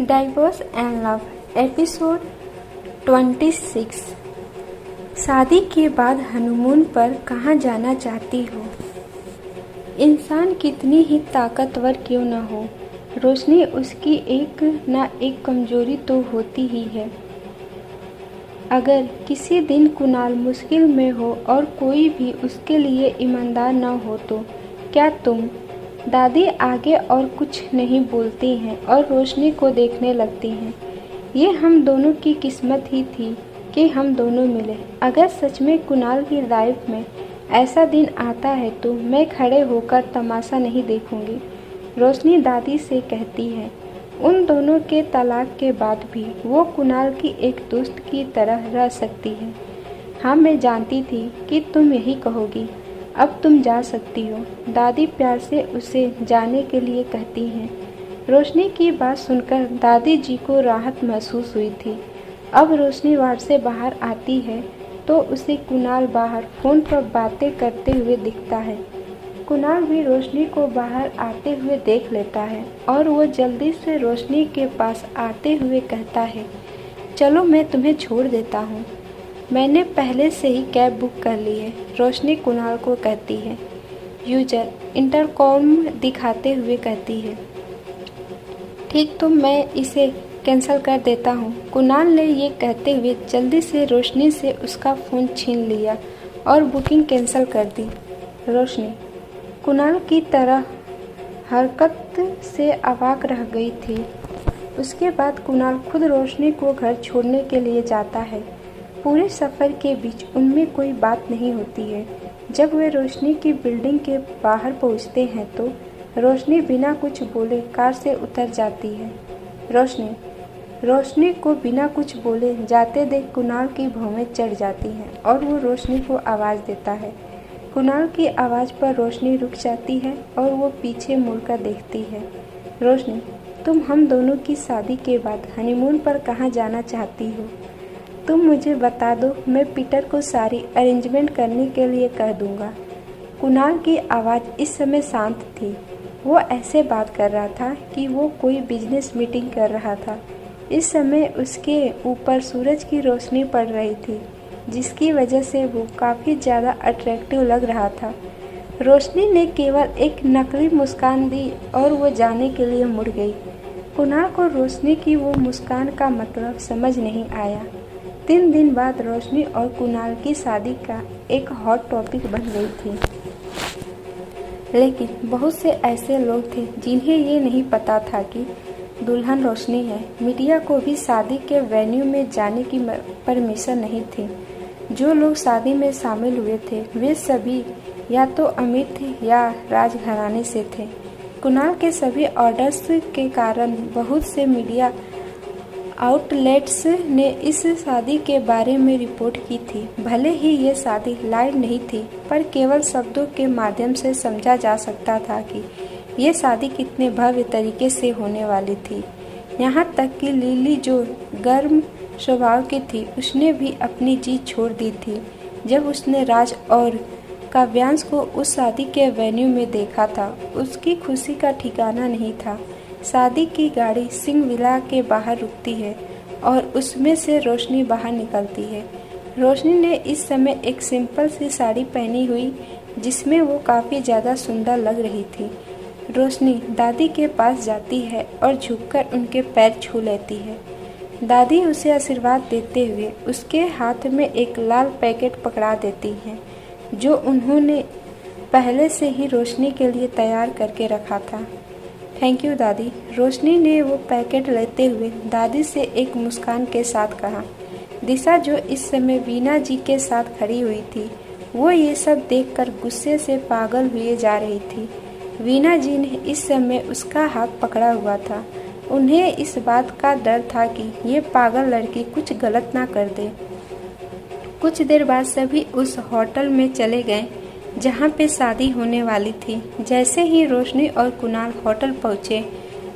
Divorce and love episode 26। शादी के बाद हनीमून पर कहाँ जाना चाहती हो? इंसान कितनी ही ताकतवर क्यों न हो, रोशनी उसकी एक ना एक कमजोरी तो होती ही है। अगर किसी दिन कुणाल मुश्किल में हो और कोई भी उसके लिए ईमानदार न हो तो क्या तुम? दादी आगे और कुछ नहीं बोलती हैं और रोशनी को देखने लगती हैं। ये हम दोनों की किस्मत ही थी कि हम दोनों मिले। अगर सच में कुणाल की लाइफ में ऐसा दिन आता है तो मैं खड़े होकर तमाशा नहीं देखूंगी, रोशनी दादी से कहती है। उन दोनों के तलाक के बाद भी वो कुणाल की एक दोस्त की तरह रह सकती है। हाँ, मैं जानती थी कि तुम यही कहोगी। अब तुम जा सकती हो, दादी प्यार से उसे जाने के लिए कहती हैं। रोशनी की बात सुनकर दादी जी को राहत महसूस हुई थी। अब रोशनी वार्ड से बाहर आती है तो उसे कुणाल बाहर फ़ोन पर बातें करते हुए दिखता है। कुणाल भी रोशनी को बाहर आते हुए देख लेता है और वो जल्दी से रोशनी के पास आते हुए कहता है, चलो मैं तुम्हें छोड़ देता हूँ, मैंने पहले से ही कैब बुक कर ली है, रोशनी कुणाल को कहती है। यूजर इंटरकॉम दिखाते हुए कहती है, ठीक तो मैं इसे कैंसिल कर देता हूँ। कुणाल ने ये कहते हुए जल्दी से रोशनी से उसका फ़ोन छीन लिया और बुकिंग कैंसिल कर दी। रोशनी कुणाल की तरह हरकत से अवाक रह गई थी। उसके बाद कुणाल खुद रोशनी को घर छोड़ने के लिए जाता है। पूरे सफ़र के बीच उनमें कोई बात नहीं होती है। जब वे रोशनी की बिल्डिंग के बाहर पहुंचते हैं तो रोशनी बिना कुछ बोले कार से उतर जाती है। रोशनी को बिना कुछ बोले जाते देख कुणाल की भौहें चढ़ जाती हैं और वो रोशनी को आवाज़ देता है। कुणाल की आवाज़ पर रोशनी रुक जाती है और वो पीछे मुड़कर देखती है। रोशनी, तुम हम दोनों की शादी के बाद हनीमून पर कहाँ जाना चाहती हो? तुम मुझे बता दो, मैं पीटर को सारी अरेंजमेंट करने के लिए कह दूंगा। कुणाल की आवाज़ इस समय शांत थी। वो ऐसे बात कर रहा था कि वो कोई बिजनेस मीटिंग कर रहा था। इस समय उसके ऊपर सूरज की रोशनी पड़ रही थी, जिसकी वजह से वो काफ़ी ज़्यादा अट्रैक्टिव लग रहा था। रोशनी ने केवल एक नकली मुस्कान दी और वो जाने के लिए मुड़ गई। कुणाल को रोशनी की वो मुस्कान का मतलब समझ नहीं आया। 3 दिन बाद रोशनी और कुणाल की शादी का एक हॉट टॉपिक बन गई थी। लेकिन बहुत से ऐसे लोग थे जिन्हें ये नहीं पता था कि दुल्हन रोशनी है। मीडिया को भी शादी के वेन्यू में जाने की परमिशन नहीं थी। जो लोग शादी में शामिल हुए थे वे सभी या तो अमीर थे या राजघराने से थे। कुणाल के सभी ऑर्डर्स के कारण बहुत से मीडिया आउटलेट्स ने इस शादी के बारे में रिपोर्ट की थी। भले ही ये शादी लाइव नहीं थी, पर केवल शब्दों के माध्यम से समझा जा सकता था कि ये शादी कितने भव्य तरीके से होने वाली थी। यहाँ तक कि लिली, जो गर्म स्वभाव की थी, उसने भी अपनी जीत छोड़ दी थी जब उसने राज और काव्यांश को उस शादी के वेन्यू में देखा था। उसकी खुशी का ठिकाना नहीं था। शादी की गाड़ी सिंह विला के बाहर रुकती है और उसमें से रोशनी बाहर निकलती है। रोशनी ने इस समय एक सिंपल सी साड़ी पहनी हुई जिसमें वो काफ़ी ज़्यादा सुंदर लग रही थी। रोशनी दादी के पास जाती है और झुककर उनके पैर छू लेती है। दादी उसे आशीर्वाद देते हुए उसके हाथ में एक लाल पैकेट पकड़ा देती हैं, जो उन्होंने पहले से ही रोशनी के लिए तैयार करके रखा था। थैंक यू दादी, रोशनी ने वो पैकेट लेते हुए दादी से एक मुस्कान के साथ कहा। दिशा, जो इस समय वीना जी के साथ खड़ी हुई थी, वो ये सब देखकर गुस्से से पागल हुए जा रही थी। वीना जी ने इस समय उसका हाथ पकड़ा हुआ था। उन्हें इस बात का डर था कि ये पागल लड़की कुछ गलत ना कर दे। कुछ देर बाद सभी उस होटल में चले गए जहाँ पे शादी होने वाली थी। जैसे ही रोशनी और कुणाल होटल पहुँचे,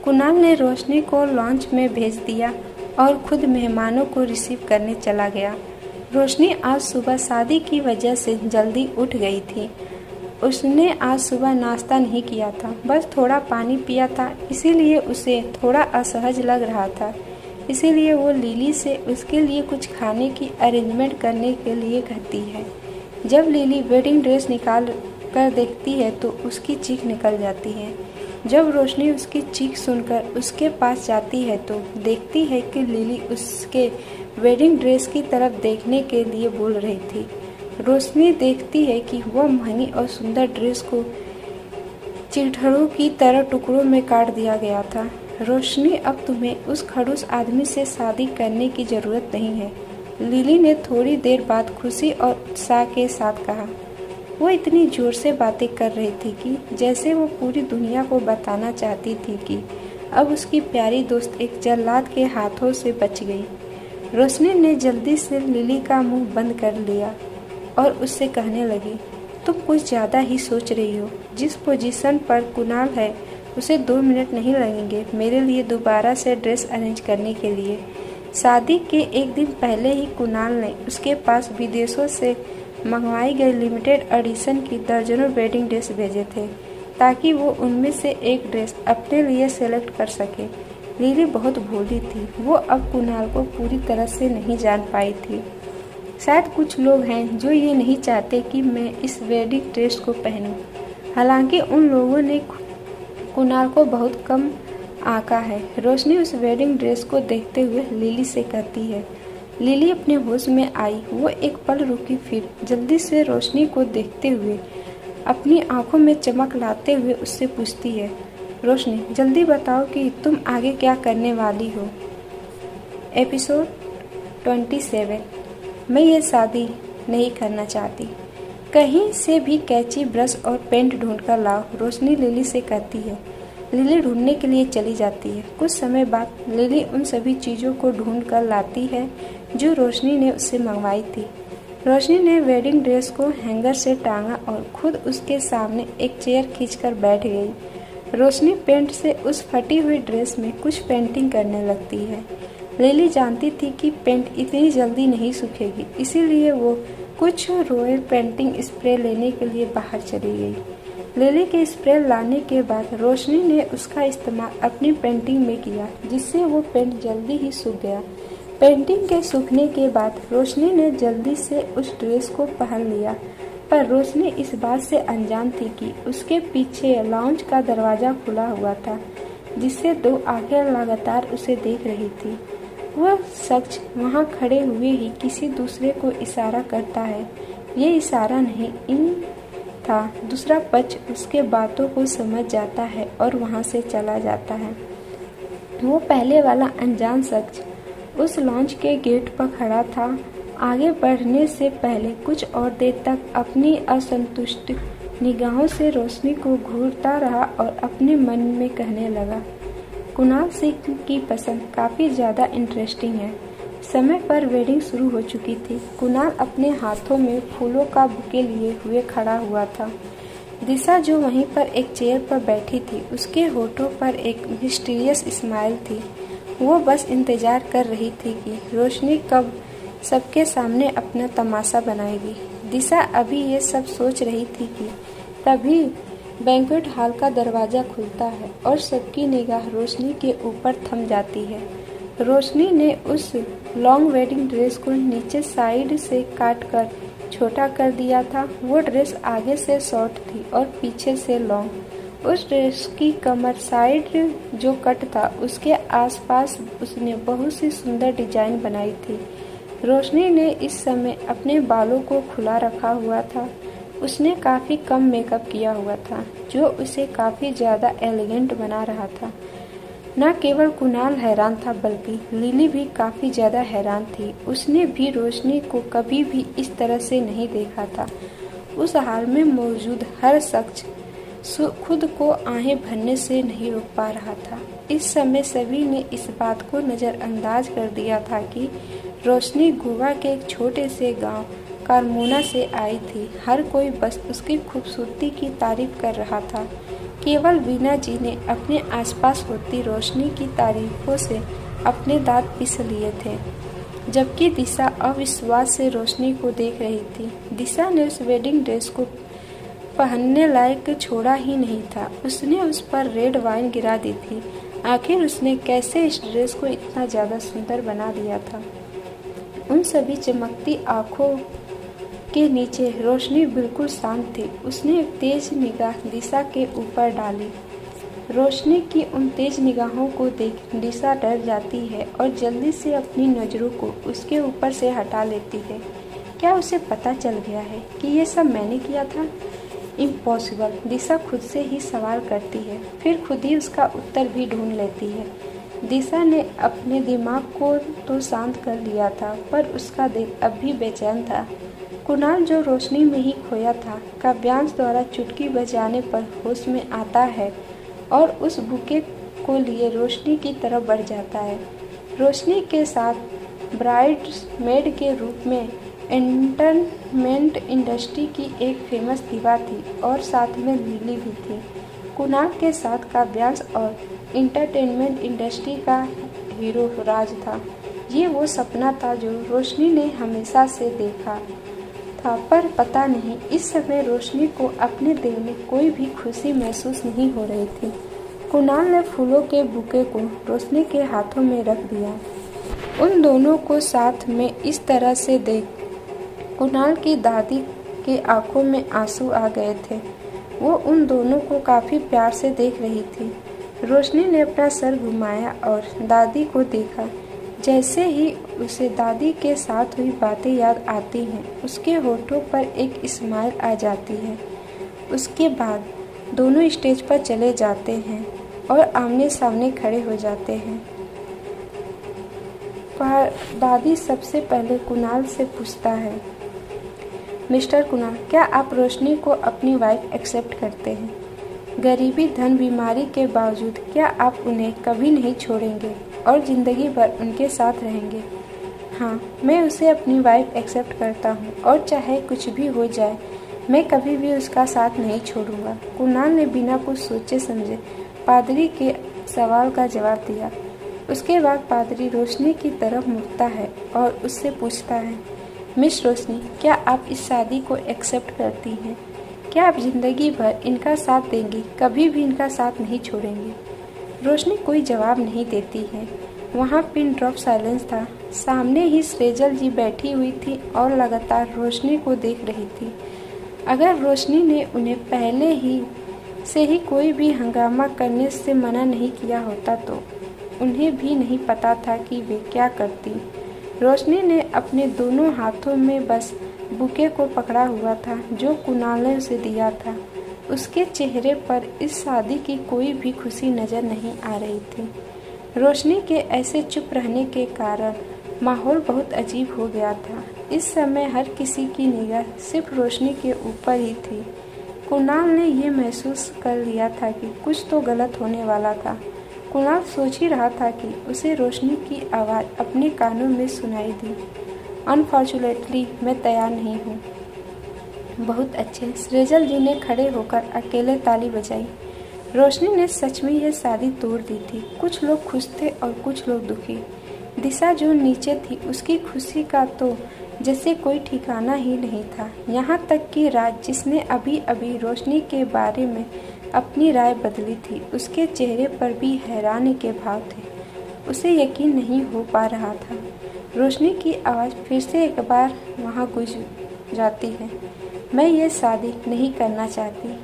कुणाल ने रोशनी को लॉन्च में भेज दिया और खुद मेहमानों को रिसीव करने चला गया। रोशनी आज सुबह शादी की वजह से जल्दी उठ गई थी। उसने आज सुबह नाश्ता नहीं किया था, बस थोड़ा पानी पिया था, इसीलिए उसे थोड़ा असहज लग रहा था। इसीलिए वो लिली से उसके लिए कुछ खाने की अरेंजमेंट करने के लिए कहती है। जब लिली वेडिंग ड्रेस निकाल कर देखती है तो उसकी चीख निकल जाती है। जब रोशनी उसकी चीख सुनकर उसके पास जाती है तो देखती है कि लिली उसके वेडिंग ड्रेस की तरफ देखने के लिए बोल रही थी। रोशनी देखती है कि वह महंगी और सुंदर ड्रेस को चिड़ियों की तरह टुकड़ों में काट दिया गया था। रोशनी, अब तुम्हें उस खड़ूस आदमी से शादी करने की जरूरत नहीं है, लिली ने थोड़ी देर बाद खुशी और उत्साह के साथ कहा। वो इतनी जोर से बातें कर रही थी कि जैसे वो पूरी दुनिया को बताना चाहती थी कि अब उसकी प्यारी दोस्त एक जल्लाद के हाथों से बच गई। रोशनी ने जल्दी से लिली का मुंह बंद कर लिया और उससे कहने लगी, तुम कुछ ज़्यादा ही सोच रही हो। जिस पोजीशन पर कुणाल है उसे 2 मिनट नहीं लगेंगे मेरे लिए दोबारा से ड्रेस अरेंज करने के लिए। शादी के एक दिन पहले ही कुणाल ने उसके पास विदेशों से मंगवाई गई लिमिटेड एडिशन की दर्जनों वेडिंग ड्रेस भेजे थे ताकि वो उनमें से एक ड्रेस अपने लिए सेलेक्ट कर सके। लिली बहुत भोली थी, वो अब कुणाल को पूरी तरह से नहीं जान पाई थी। शायद कुछ लोग हैं जो ये नहीं चाहते कि मैं इस वेडिंग ड्रेस को पहनूं। हालांकि उन लोगों ने कुणाल को बहुत कम आंका है। रोशनी उस वेडिंग ड्रेस को देखते हुए लिली से कहती है। लिली अपने होश में आई, वो एक पल रुकी, फिर जल्दी से रोशनी को देखते हुए अपनी आंखों में चमक लाते हुए उससे पूछती है, रोशनी जल्दी बताओ कि तुम आगे क्या करने वाली हो। एपिसोड 27। मैं ये शादी नहीं करना चाहती। कहीं से भी कैंची, ब्रश और पेंट ढूंढ कर लाओ, रोशनी लिली से कहती है। लिली ढूंढने के लिए चली जाती है। कुछ समय बाद लिली उन सभी चीज़ों को ढूंढ कर लाती है जो रोशनी ने उससे मंगवाई थी। रोशनी ने वेडिंग ड्रेस को हैंगर से टांगा और खुद उसके सामने एक चेयर खींचकर बैठ गई। रोशनी पेंट से उस फटी हुई ड्रेस में कुछ पेंटिंग करने लगती है। लिली जानती थी कि पेंट इतनी जल्दी नहीं सूखेगी, इसीलिए वो कुछ रॉयल पेंटिंग स्प्रे लेने के लिए बाहर चली गई। लिली के स्प्रे लाने के बाद रोशनी ने उसका इस्तेमाल अपनी पेंटिंग में किया, जिससे वो पेंट जल्दी ही सूख गया। पेंटिंग के सूखने के बाद रोशनी ने जल्दी से उस ड्रेस को पहन लिया, पर रोशनी इस बात से अनजान थी कि उसके पीछे लाउंज का दरवाज़ा खुला हुआ था, जिससे 2 आंखें लगातार उसे देख रही थी। वह शख्स वहाँ खड़े हुए ही किसी दूसरे को इशारा करता है। ये इशारा नहीं इन था। दूसरा पक्ष उसके बातों को समझ जाता है और वहाँ से चला जाता है। वो पहले वाला अनजान शख्स उस लॉन्च के गेट पर खड़ा था। आगे बढ़ने से पहले कुछ और देर तक अपनी असंतुष्ट निगाहों से रोशनी को घूरता रहा और अपने मन में कहने लगा, कुणाल सिंह की पसंद काफ़ी ज़्यादा इंटरेस्टिंग है। समय पर वेडिंग शुरू हो चुकी थी। कुणाल अपने हाथों में फूलों का बुके लिए हुए खड़ा हुआ था। दिशा जो वहीं पर एक चेयर पर बैठी थी, उसके होठों पर एक मिस्टीरियस स्माइल थी। वो बस इंतजार कर रही थी कि रोशनी कब सबके सामने अपना तमाशा बनाएगी। दिशा अभी ये सब सोच रही थी कि तभी बैंक्वेट हॉल का दरवाज़ा खुलता है और सबकी निगाह रोशनी के ऊपर थम जाती है। रोशनी ने उस लॉन्ग वेडिंग ड्रेस को नीचे साइड से काट कर छोटा कर दिया था। वो ड्रेस आगे से शॉर्ट थी और पीछे से लॉन्ग। उस ड्रेस की कमर साइड जो कट था, उसके आसपास उसने बहुत सी सुंदर डिजाइन बनाई थी। रोशनी ने इस समय अपने बालों को खुला रखा हुआ था। उसने काफ़ी कम मेकअप किया हुआ था, जो उसे काफ़ी ज़्यादा एलिगेंट बना रहा था। न केवल कुणाल हैरान था, बल्कि लिली भी काफ़ी ज़्यादा हैरान थी। उसने भी रोशनी को कभी भी इस तरह से नहीं देखा था। उस हाल में मौजूद हर शख्स खुद को आहें भरने से नहीं रोक पा रहा था। इस समय सभी ने इस बात को नज़रअंदाज कर दिया था कि रोशनी गोवा के एक छोटे से गांव कारमोना से आई थी। हर कोई बस उसकी खूबसूरती की तारीफ कर रहा था। केवल वीना जी ने अपने आसपास होती रोशनी की तारीफों से अपने दांत पिस लिए थे, जबकि दिशा अविश्वास से रोशनी को देख रही थी। दिशा ने उस वेडिंग ड्रेस को पहनने लायक छोड़ा ही नहीं था। उसने उस पर रेड वाइन गिरा दी थी। आखिर उसने कैसे इस ड्रेस को इतना ज़्यादा सुंदर बना दिया था। उन सभी चमकती आंखों के नीचे रोशनी बिल्कुल शांत थी। उसने एक तेज निगाह दिशा के ऊपर डाली। रोशनी की उन तेज निगाहों को देख दिशा डर जाती है और जल्दी से अपनी नज़रों को उसके ऊपर से हटा लेती है। क्या उसे पता चल गया है कि ये सब मैंने किया था? इम्पॉसिबल, दिशा खुद से ही सवाल करती है, फिर खुद ही उसका उत्तर भी ढूंढ लेती है। दिशा ने अपने दिमाग को तो शांत कर लिया था, पर उसका दिल अब भी बेचैन था। कुणाल, जो रोशनी में ही खोया था, काव्यांश द्वारा चुटकी बजाने पर होश में आता है और उस बुके को लिए रोशनी की तरफ बढ़ जाता है। रोशनी के साथ ब्राइड्समेड के रूप में एंटरटेनमेंट इंडस्ट्री की एक फेमस दीवा थी और साथ में लिली भी थी। कुणाल के साथ काव्यांश और एंटरटेनमेंट इंडस्ट्री का हीरो राज था। ये वो सपना था जो रोशनी ने हमेशा से देखा था, पर पता नहीं इस समय रोशनी को अपने दिल में कोई भी खुशी महसूस नहीं हो रही थी। कुणाल ने फूलों के बुके को रोशनी के हाथों में रख दिया। उन दोनों को साथ में इस तरह से देख कुणाल की दादी के आंखों में आंसू आ गए थे। वो उन दोनों को काफ़ी प्यार से देख रही थी। रोशनी ने अपना सर घुमाया और दादी को देखा। जैसे ही उसे दादी के साथ हुई बातें याद आती हैं, उसके होठों पर एक स्माइल आ जाती है। उसके बाद दोनों स्टेज पर चले जाते हैं और आमने सामने खड़े हो जाते हैं। पर दादी सबसे पहले कुणाल से पूछता है, मिस्टर कुणाल, क्या आप रोशनी को अपनी वाइफ एक्सेप्ट करते हैं? गरीबी, धन, बीमारी के बावजूद क्या आप उन्हें कभी नहीं छोड़ेंगे और ज़िंदगी भर उनके साथ रहेंगे? हाँ, मैं उसे अपनी वाइफ एक्सेप्ट करता हूँ और चाहे कुछ भी हो जाए, मैं कभी भी उसका साथ नहीं छोड़ूंगा। कुणाल ने बिना कुछ सोचे समझे पादरी के सवाल का जवाब दिया। उसके बाद पादरी रोशनी की तरफ मुड़ता है और उससे पूछता है, मिस रोशनी, क्या आप इस शादी को एक्सेप्ट करती हैं? क्या आप जिंदगी भर इनका साथ देंगी, कभी भी इनका साथ नहीं छोड़ेंगी? रोशनी कोई जवाब नहीं देती है। वहाँ पिन ड्रॉप साइलेंस था। सामने ही सरेजल जी बैठी हुई थी और लगातार रोशनी को देख रही थी। अगर रोशनी ने उन्हें पहले ही से ही कोई भी हंगामा करने से मना नहीं किया होता तो उन्हें भी नहीं पता था कि वे क्या करती। रोशनी ने अपने दोनों हाथों में बस बुके को पकड़ा हुआ था जो कुणाल ने उसे दिया था। उसके चेहरे पर इस शादी की कोई भी खुशी नजर नहीं आ रही थी। रोशनी के ऐसे चुप रहने के कारण माहौल बहुत अजीब हो गया था। इस समय हर किसी की निगाह सिर्फ रोशनी के ऊपर ही थी। कुणाल ने यह महसूस कर लिया था कि कुछ तो गलत होने वाला था। कुणाल सोच ही रहा था कि उसे रोशनी की आवाज़ अपने कानों में सुनाई दी, अनफॉर्चुनेटली मैं तैयार नहीं हूँ। बहुत अच्छे, सरेजल जी ने खड़े होकर अकेले ताली बजाई। रोशनी ने सच में यह शादी तोड़ दी थी। कुछ लोग खुश थे और कुछ लोग दुखी। दिशा जो नीचे थी, उसकी खुशी का तो जैसे कोई ठिकाना ही नहीं था। यहाँ तक कि राज, जिसने अभी अभी रोशनी के बारे में अपनी राय बदली थी, उसके चेहरे पर भी हैरानी के भाव थे। उसे यकीन नहीं हो पा रहा था। रोशनी की आवाज़ फिर से एक बार वहाँ गूंज जाती है, मैं ये शादी नहीं करना चाहती।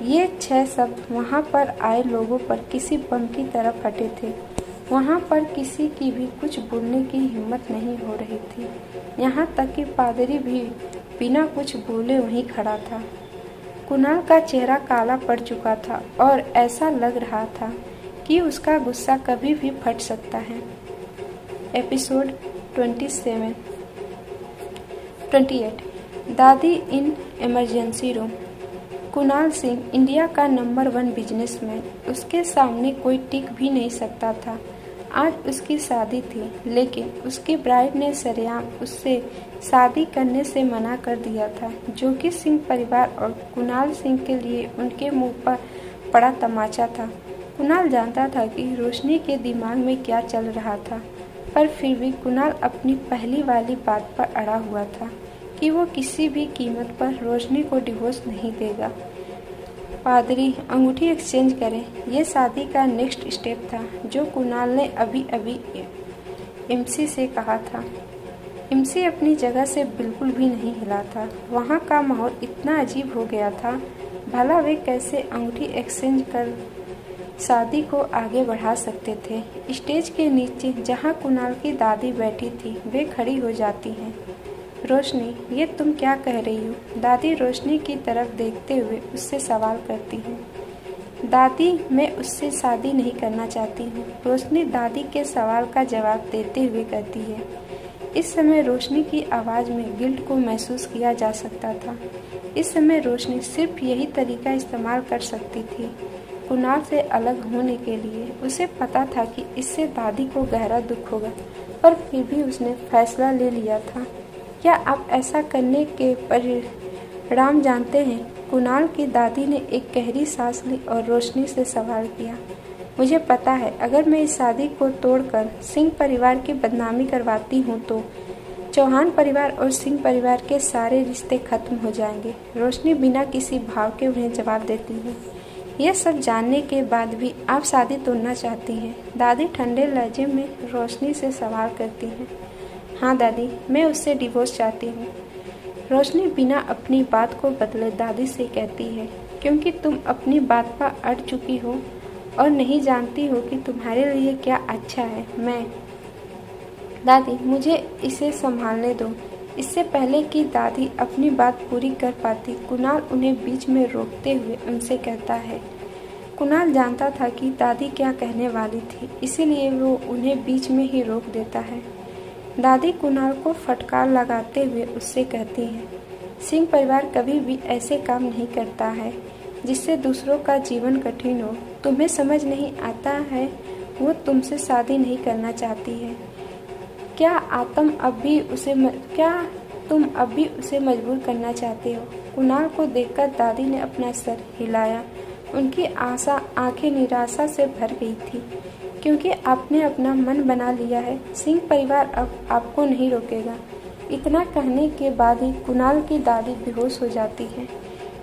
ये 6 शब्द वहाँ पर आए लोगों पर किसी बम की तरह फटे थे। वहाँ पर किसी की भी कुछ बोलने की हिम्मत नहीं हो रही थी। यहाँ तक कि पादरी भी बिना कुछ बोले वहीं खड़ा था। कुणाल का चेहरा काला पड़ चुका था और ऐसा लग रहा था कि उसका गुस्सा कभी भी फट सकता है। एपिसोड 28 दादी in emergency room. Kunal Singh India का नंबर 1 बिजनेसमैन, उसके सामने कोई टिक भी नहीं सकता था। आज उसकी शादी थी, लेकिन उसकी ब्राइड ने सरेआम उससे शादी करने से मना कर दिया था, जो कि सिंह परिवार और कुणाल सिंह के लिए उनके मुंह पर पड़ा तमाचा था। कुणाल जानता था कि रोशनी के दिमाग में क्या चल रहा था, पर फिर भी कुणाल अपनी पहली वाली बात पर अड़ा हुआ था। कि वो किसी भी कीमत पर रोशनी को डिवोर्स नहीं देगा। पादरी, अंगूठी एक्सचेंज करें, ये शादी का नेक्स्ट स्टेप था जो कुणाल ने अभी अभी इमसी से कहा था। इमसी अपनी जगह से बिल्कुल भी नहीं हिला था। वहाँ का माहौल इतना अजीब हो गया था। भला वे कैसे अंगूठी एक्सचेंज कर शादी को आगे बढ़ा सकते थे। स्टेज के नीचे जहाँ कुणाल की दादी बैठी थी, वे खड़ी हो जाती हैं। रोशनी, ये तुम क्या कह रही हो? दादी रोशनी की तरफ देखते हुए उससे सवाल करती हैं। दादी, मैं उससे शादी नहीं करना चाहती हूँ, रोशनी दादी के सवाल का जवाब देते हुए कहती है। इस समय रोशनी की आवाज़ में गिल्ट को महसूस किया जा सकता था। इस समय रोशनी सिर्फ यही तरीका इस्तेमाल कर सकती थी कुणाल से अलग होने के लिए। उसे पता था कि इससे दादी को गहरा दुख होगा, पर फिर भी उसने फैसला ले लिया था। क्या आप ऐसा करने के परिणाम जानते हैं? कुणाल की दादी ने एक गहरी सांस ली और रोशनी से सवाल किया। मुझे पता है, अगर मैं इस शादी को तोड़कर सिंह परिवार की बदनामी करवाती हूँ तो चौहान परिवार और सिंह परिवार के सारे रिश्ते खत्म हो जाएंगे। रोशनी बिना किसी भाव के उन्हें जवाब देती है। यह सब जानने के बाद भी आप शादी तोड़ना चाहती हैं? दादी ठंडे लहजे में रोशनी से सवाल करती हैं। हाँ दादी, मैं उससे डिवोर्स चाहती हूँ, रोशनी बिना अपनी बात को बदले दादी से कहती है। क्योंकि तुम अपनी बात पर अड़ चुकी हो और नहीं जानती हो कि तुम्हारे लिए क्या अच्छा है। दादी, मुझे इसे संभालने दो। इससे पहले कि दादी अपनी बात पूरी कर पाती, कुणाल उन्हें बीच में रोकते हुए उनसे कहता है। कुणाल जानता था कि दादी क्या कहने वाली थी, इसीलिए वो उन्हें बीच में ही रोक देता है। दादी कुणाल को फटकार लगाते हुए उससे कहती हैं, सिंह परिवार कभी भी ऐसे काम नहीं करता है जिससे दूसरों का जीवन कठिन हो। तुम्हें समझ नहीं आता है, वो तुमसे शादी नहीं करना चाहती है। क्या तुम अब भी उसे मजबूर करना चाहते हो? कुणाल को देखकर दादी ने अपना सर हिलाया। उनकी आंखें निराशा से भर गई थी। क्योंकि आपने अपना मन बना लिया है, सिंह परिवार अब आपको नहीं रोकेगा। इतना कहने के बाद ही कुणाल की दादी बेहोश हो जाती है।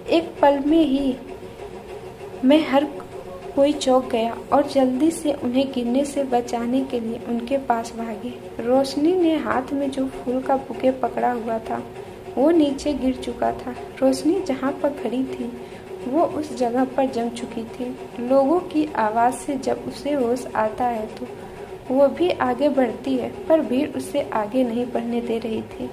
एक पल में ही मैं हर कोई चौंक गया और जल्दी से उन्हें गिरने से बचाने के लिए उनके पास भागे। रोशनी ने हाथ में जो फूल का बुके पकड़ा हुआ था वो नीचे गिर चुका था। रोशनी जहाँ पर खड़ी थी वो उस जगह पर जम चुकी थी। लोगों की आवाज़ से जब उसे होश आता है तो वो भी आगे बढ़ती है, पर भीड़ उसे आगे नहीं बढ़ने दे रही थी।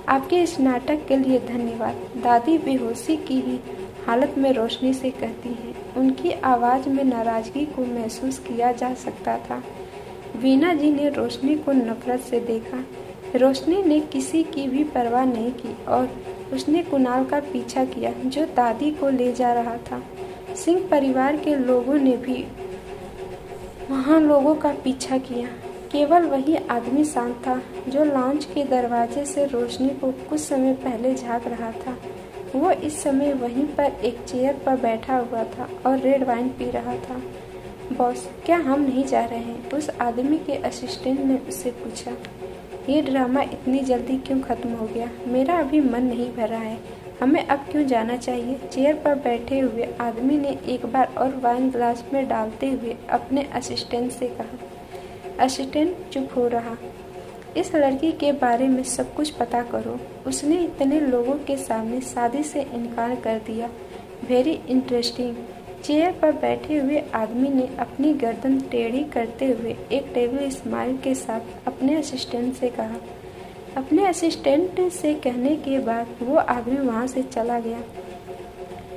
आपके इस नाटक के लिए धन्यवाद, दादी बेहोशी की ही हालत में रोशनी से कहती है। उनकी आवाज़ में नाराज़गी को महसूस किया जा सकता था। वीना जी ने रोशनी को नफरत से देखा। रोशनी ने किसी की भी परवाह नहीं की और उसने कुणाल का पीछा किया जो दादी को ले जा रहा था। सिंह परिवार के लोगों ने भी वहाँ लोगों का पीछा किया। केवल वही आदमी शांत था जो लॉन्च के दरवाजे से रोशनी को कुछ समय पहले झांक रहा था। वो इस समय वहीं पर एक चेयर पर बैठा हुआ था और रेड वाइन पी रहा था। बॉस, क्या हम नहीं जा रहे हैं? उस आदमी के असिस्टेंट ने उससे पूछा। ये ड्रामा इतनी जल्दी क्यों खत्म हो गया? मेरा अभी मन नहीं भरा है। हमें अब क्यों जाना चाहिए? चेयर पर बैठे हुए आदमी ने एक बार और वाइन ग्लास में डालते हुए अपने असिस्टेंट से कहा। असिस्टेंट चुप हो रहा। इस लड़की के बारे में सब कुछ पता करो। उसने इतने लोगों के सामने शादी से इनकार कर दिया। Very interesting. चेयर पर बैठे हुए आदमी ने अपनी गर्दन टेढ़ी करते हुए एक टेबल स्माइल के साथ अपने असिस्टेंट से कहा। अपने असिस्टेंट से कहने के बाद वो आदमी वहाँ से चला गया।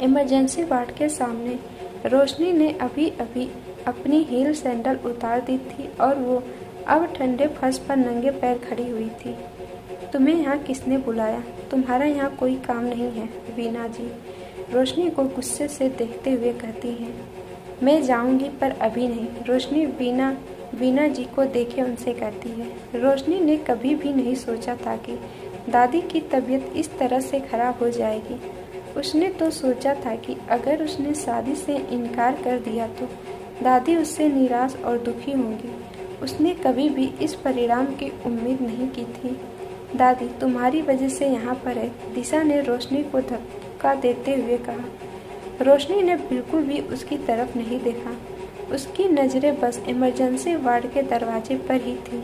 इमरजेंसी वार्ड के सामने रोशनी ने अभी अभी अपनी हील सैंडल उतार दी थी और वो अब ठंडे फर्श पर नंगे पैर खड़ी हुई थी। तुम्हें यहाँ किसने बुलाया? तुम्हारा यहाँ कोई काम नहीं है, वीना जी, रोशनी को गुस्से से देखते हुए कहती हैं। मैं जाऊँगी पर अभी नहीं, रोशनी वीना जी को देखे उनसे कहती है। रोशनी ने कभी भी नहीं सोचा था कि दादी की तबीयत इस तरह से खराब हो जाएगी। उसने तो सोचा था कि अगर उसने शादी से इनकार कर दिया तो दादी उससे निराश और दुखी होंगी। उसने कभी भी इस परिणाम की उम्मीद नहीं की थी। दादी तुम्हारी वजह से यहाँ पर है, दिशा ने रोशनी को धक्का देते हुए कहा। रोशनी ने बिल्कुल भी उसकी तरफ नहीं देखा। उसकी नज़रें बस इमरजेंसी वार्ड के दरवाजे पर ही थी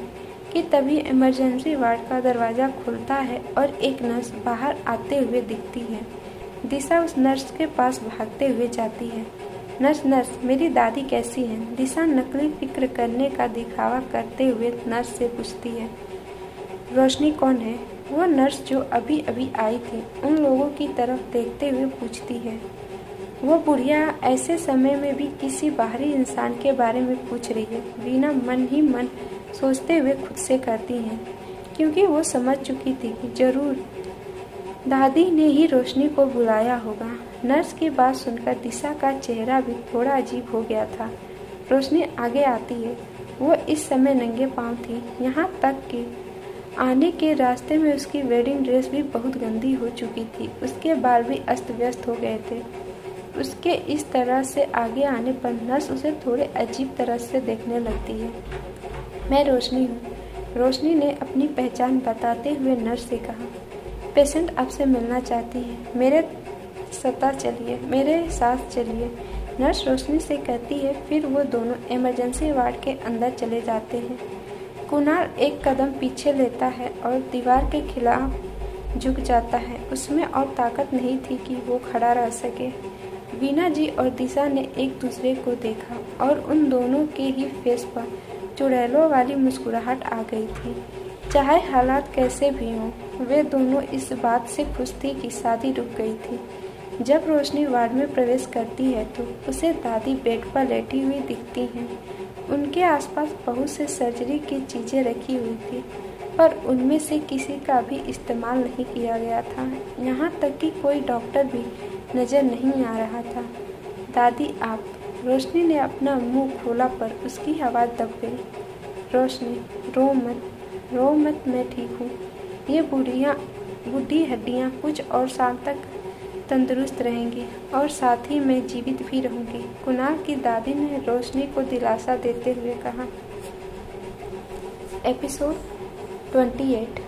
कि तभी इमरजेंसी वार्ड का दरवाज़ा खुलता है और एक नर्स बाहर आते हुए दिखती है। दिशा उस नर्स के पास भागते हुए जाती है। नर्स मेरी दादी कैसी हैं? दिशा नकली फिक्र करने का दिखावा करते हुए नर्स से पूछती है। रोशनी कौन है? वो नर्स जो अभी अभी आई थी उन लोगों की तरफ देखते हुए पूछती है। वो बुढ़िया ऐसे समय में भी किसी बाहरी इंसान के बारे में पूछ रही है। वीना मन ही मन सोचते हुए खुद से करती हैं, क्योंकि वो समझ चुकी थी कि जरूर दादी ने ही रोशनी को बुलाया होगा। नर्स की बात सुनकर दिशा का चेहरा भी थोड़ा अजीब हो गया था। रोशनी आगे आती है। वो इस समय नंगे पांव थी, यहाँ तक कि आने के रास्ते में उसकी वेडिंग ड्रेस भी बहुत गंदी हो चुकी थी। उसके बाल भी अस्त व्यस्त हो गए थे। उसके इस तरह से आगे आने पर नर्स उसे थोड़े अजीब तरह से देखने लगती है। मैं रोशनी हूँ, रोशनी ने अपनी पहचान बताते हुए नर्स से कहा। पेशेंट आपसे मिलना चाहती है, मेरे साथ चलिए, नर्स रोशनी से कहती है। फिर वो दोनों इमरजेंसी वार्ड के अंदर चले जाते हैं। कुणाल एक कदम पीछे लेता है और दीवार के खिलाफ झुक जाता है। उसमें और ताकत नहीं थी कि वो खड़ा रह सके। वीना जी और दिशा ने एक दूसरे को देखा और उन दोनों के ही फेस पर चुड़ैलों वाली मुस्कुराहट आ गई थी। चाहे हालात कैसे भी हों, वे दोनों इस बात से खुश थी कि शादी रुक गई थी। जब रोशनी वार्ड में प्रवेश करती है तो उसे दादी बेड पर लेटी हुई दिखती हैं। उनके आसपास बहुत से सर्जरी की चीज़ें रखी हुई थी, पर उनमें से किसी का भी इस्तेमाल नहीं किया गया था। यहाँ तक कि कोई डॉक्टर भी नज़र नहीं आ रहा था। दादी आप, रोशनी ने अपना मुंह खोला पर उसकी आवाज़ दब गई। रोशनी रो मत, मैं ठीक हूँ। ये बूढ़ी हड्डियाँ कुछ और साल तक तंदुरुस्त रहेंगी और साथ ही मैं जीवित भी रहूँगी, कुणाल की दादी ने रोशनी को दिलासा देते हुए कहा। एपिसोड 28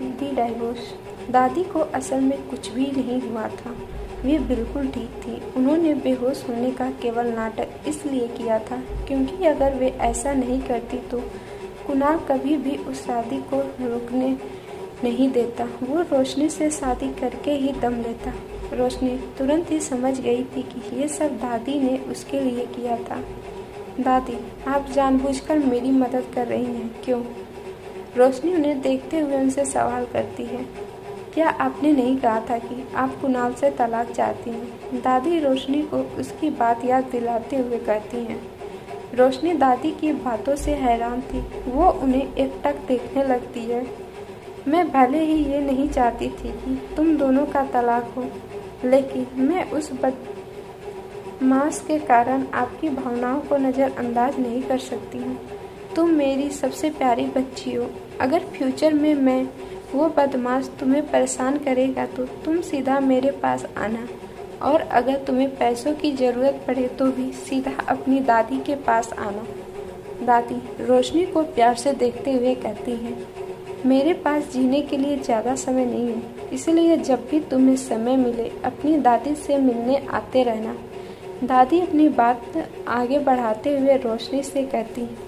दी डाइवोर्स। दादी को असल में कुछ भी नहीं हुआ था, वे बिल्कुल ठीक थी। उन्होंने बेहोश होने का केवल नाटक इसलिए किया था क्योंकि अगर वे ऐसा नहीं करती तो कुणाल कभी भी उस शादी को रुकने नहीं देता। वो रोशनी से शादी करके ही दम लेता। रोशनी तुरंत ही समझ गई थी कि ये सब दादी ने उसके लिए किया था। दादी आप जानबूझकर मेरी मदद कर रही हैं, क्यों? रोशनी उन्हें देखते हुए उनसे सवाल करती है। क्या आपने नहीं कहा था कि आप कुणाल से तलाक चाहती हैं? दादी रोशनी को उसकी बात याद दिलाते हुए कहती हैं। रोशनी दादी की बातों से हैरान थी। वो उन्हें एकटक देखने लगती है। मैं भले ही ये नहीं चाहती थी कि तुम दोनों का तलाक हो, लेकिन मैं उस बदमाश के कारण आपकी भावनाओं को नज़रअंदाज नहीं कर सकती हूँ। तुम मेरी सबसे प्यारी बच्ची हो। अगर फ्यूचर में मैं वो बदमाश तुम्हें परेशान करेगा तो तुम सीधा मेरे पास आना, और अगर तुम्हें पैसों की ज़रूरत पड़े तो भी सीधा अपनी दादी के पास आना। दादी रोशनी को प्यार से देखते हुए कहती हैं, मेरे पास जीने के लिए ज़्यादा समय नहीं है, इसलिए जब भी तुम्हें समय मिले अपनी दादी से मिलने आते रहना। दादी अपनी बात आगे बढ़ाते हुए रोशनी से कहती हैं,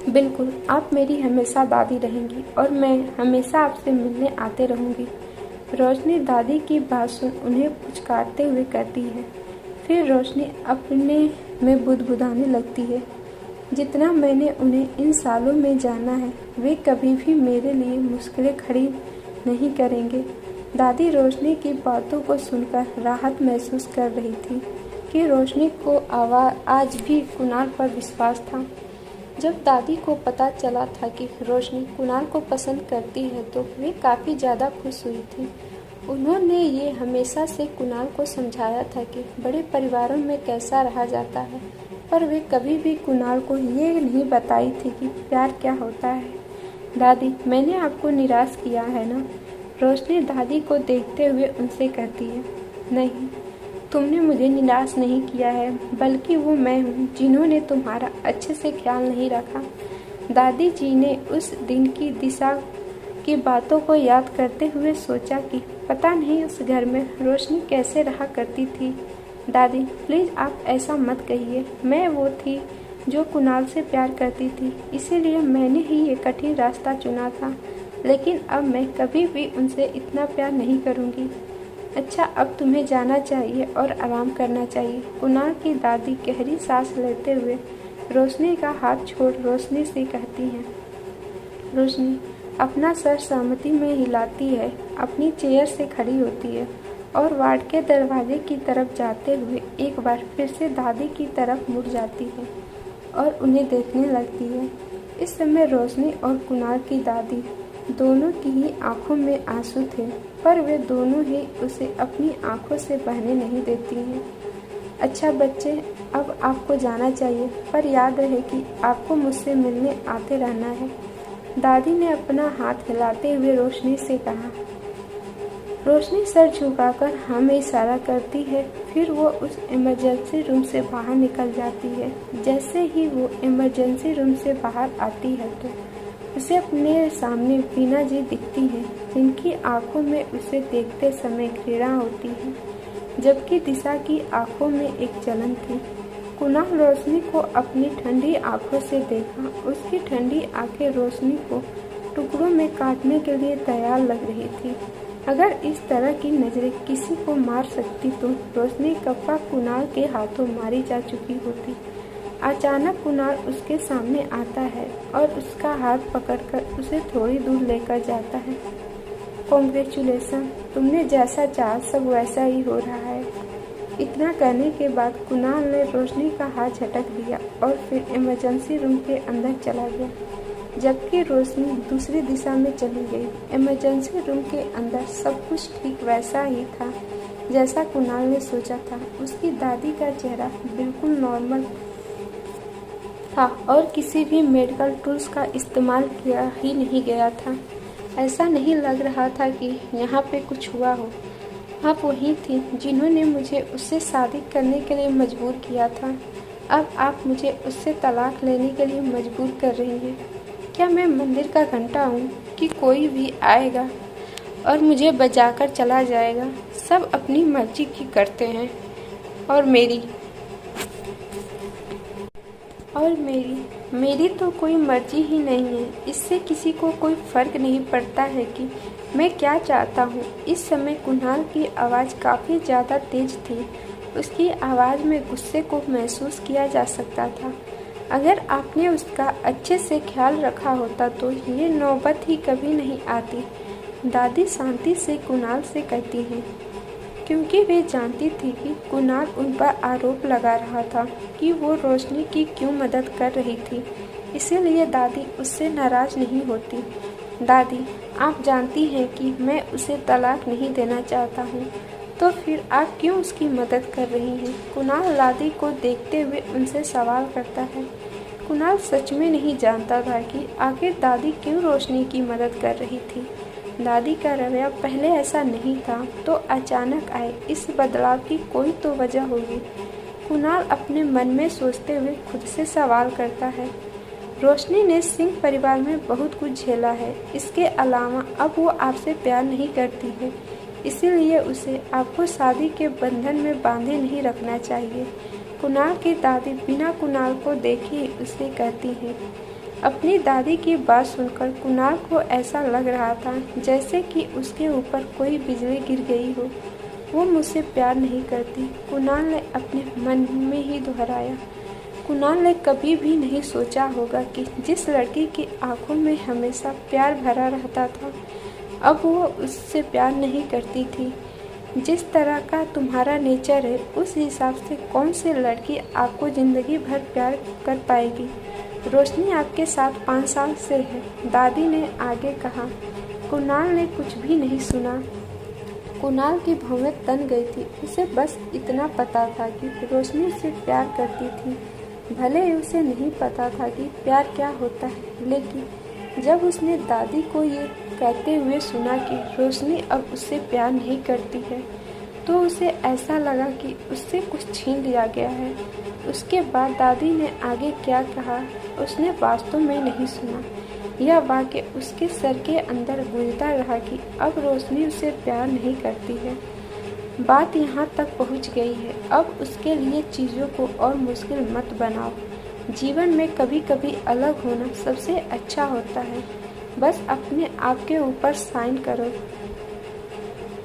बिल्कुल, आप मेरी हमेशा दादी रहेंगी और मैं हमेशा आपसे मिलने आते रहूँगी। रोशनी दादी की बात सुन उन्हें पुचकारते हुए कहती है। फिर रोशनी अपने में बुदबुदाने लगती है। जितना मैंने उन्हें इन सालों में जाना है, वे कभी भी मेरे लिए मुश्किलें खड़ी नहीं करेंगे। दादी रोशनी की बातों को सुनकर राहत महसूस कर रही थी कि रोशनी को आज भी कुणाल पर विश्वास था। जब दादी को पता चला था कि रोशनी कुणाल को पसंद करती है तो वे काफ़ी ज़्यादा खुश हुई थी। उन्होंने ये हमेशा से कुणाल को समझाया था कि बड़े परिवारों में कैसा रहा जाता है, पर वे कभी भी कुणाल को ये नहीं बताई थी कि प्यार क्या होता है। दादी मैंने आपको निराश किया है ना? रोशनी दादी को देखते हुए उनसे कहती है। नहीं, तुमने मुझे निराश नहीं किया है, बल्कि वो मैं हूँ जिन्होंने तुम्हारा अच्छे से ख्याल नहीं रखा। दादी जी ने उस दिन की दिशा की बातों को याद करते हुए सोचा कि पता नहीं उस घर में रोशनी कैसे रहा करती थी। दादी, प्लीज़ आप ऐसा मत कहिए। मैं वो थी जो कुणाल से प्यार करती थी, इसीलिए मैंने ही ये कठिन रास्ता चुना था। लेकिन अब मैं कभी भी उनसे इतना प्यार नहीं करूँगी। अच्छा, अब तुम्हें जाना चाहिए और आराम करना चाहिए। कुणाल की दादी गहरी सांस लेते हुए रोशनी का हाथ छोड़ रोशनी से कहती हैं। रोशनी अपना सर सहमति में हिलाती है, अपनी चेयर से खड़ी होती है और वार्ड के दरवाजे की तरफ जाते हुए एक बार फिर से दादी की तरफ मुड़ जाती है और उन्हें देखने लगती है। इस समय रोशनी और कुणाल की दादी दोनों की ही आंखों में आंसू थे, पर वे दोनों ही उसे अपनी आंखों से बहने नहीं देती हैं। अच्छा बच्चे, अब आपको जाना चाहिए, पर याद रहे कि आपको मुझसे मिलने आते रहना है। दादी ने अपना हाथ हिलाते हुए रोशनी से कहा। रोशनी सर झुकाकर हमें इशारा करती है, फिर वो उस इमरजेंसी रूम से बाहर निकल जाती है। जैसे ही वो इमरजेंसी रूम से बाहर आती है तो उसे अपने सामने वीणा जी दिखती हैं, जिनकी आंखों में उसे देखते समय घृणा होती है, जबकि दिशा की आंखों में एक जलन थी। कुणाल रोशनी को अपनी ठंडी आंखों से देखा। उसकी ठंडी आंखें रोशनी को टुकड़ों में काटने के लिए तैयार लग रही थी। अगर इस तरह की नजरें किसी को मार सकती तो रोशनी कप्पा कुणाल के हाथों मारी जा चुकी होती। अचानक कुणाल उसके सामने आता है और उसका हाथ पकड़कर उसे थोड़ी दूर लेकर जाता है। कॉन्ग्रेचुलेसन, तुमने जैसा चाहा सब वैसा ही हो रहा है। इतना कहने के बाद कुणाल ने रोशनी का हाथ झटक दिया और फिर इमरजेंसी रूम के अंदर चला गया, जबकि रोशनी दूसरी दिशा में चली गई। इमरजेंसी रूम के अंदर सब कुछ ठीक वैसा ही था जैसा कुणाल ने सोचा था। उसकी दादी का चेहरा बिल्कुल नॉर्मल था और किसी भी मेडिकल टूल्स का इस्तेमाल किया ही नहीं गया था। ऐसा नहीं लग रहा था कि यहाँ पे कुछ हुआ हो। आप वही थी जिन्होंने मुझे उससे शादी करने के लिए मजबूर किया था। अब आप मुझे उससे तलाक लेने के लिए मजबूर कर रही हैं। क्या मैं मंदिर का घंटा हूँ कि कोई भी आएगा और मुझे बजाकर चला जाएगा? सब अपनी मर्जी की करते हैं और मेरी तो कोई मर्जी ही नहीं है। इससे किसी को कोई फर्क नहीं पड़ता है कि मैं क्या चाहता हूँ। इस समय कुणाल की आवाज़ काफ़ी ज़्यादा तेज थी। उसकी आवाज़ में गुस्से को महसूस किया जा सकता था। अगर आपने उसका अच्छे से ख्याल रखा होता तो ये नौबत ही कभी नहीं आती। दादी शांति से कुणाल से कहती हैं, क्योंकि वे जानती थी कि कुणाल उन पर आरोप लगा रहा था कि वो रोशनी की क्यों मदद कर रही थी। इसीलिए दादी उससे नाराज़ नहीं होती। दादी, आप जानती हैं कि मैं उसे तलाक नहीं देना चाहता हूँ, तो फिर आप क्यों उसकी मदद कर रही हैं? कुणाल दादी को देखते हुए उनसे सवाल करता है। कुणाल सच में नहीं जानता था कि आखिर दादी क्यों रोशनी की मदद कर रही थी। दादी का रवैया पहले ऐसा नहीं था, तो अचानक आए इस बदलाव की कोई तो वजह होगी। कुणाल अपने मन में सोचते हुए खुद से सवाल करता है। रोशनी ने सिंह परिवार में बहुत कुछ झेला है। इसके अलावा अब वो आपसे प्यार नहीं करती है, इसीलिए उसे आपको शादी के बंधन में बांधे नहीं रखना चाहिए। कुणाल की दादी बिना कुणाल को देखे उसे कहती है। अपनी दादी की बात सुनकर कुणाल को ऐसा लग रहा था जैसे कि उसके ऊपर कोई बिजली गिर गई हो। वो मुझसे प्यार नहीं करती, कुणाल ने अपने मन में ही दोहराया। कुणाल ने कभी भी नहीं सोचा होगा कि जिस लड़की की आंखों में हमेशा प्यार भरा रहता था, अब वो उससे प्यार नहीं करती थी। जिस तरह का तुम्हारा नेचर है, उस हिसाब से कौन सी लड़की आपको ज़िंदगी भर प्यार कर पाएगी? रोशनी आपके साथ 5 साल से है, दादी ने आगे कहा। कुणाल ने कुछ भी नहीं सुना। कुणाल की भौहें तन गई थी। उसे बस इतना पता था कि रोशनी उससे प्यार करती थी। भले ही उसे नहीं पता था कि प्यार क्या होता है, लेकिन जब उसने दादी को ये कहते हुए सुना कि रोशनी अब उससे प्यार नहीं करती है, तो उसे ऐसा लगा कि उससे कुछ छीन लिया गया है। उसके बाद दादी ने आगे क्या कहा उसने वास्तव में नहीं सुना। यह वाक्य उसके सर के अंदर गूंजता रहा कि अब रोशनी उसे प्यार नहीं करती है। बात यहाँ तक पहुँच गई है, अब उसके लिए चीज़ों को और मुश्किल मत बनाओ। जीवन में कभी कभी अलग होना सबसे अच्छा होता है। बस अपने आप के ऊपर साइन करो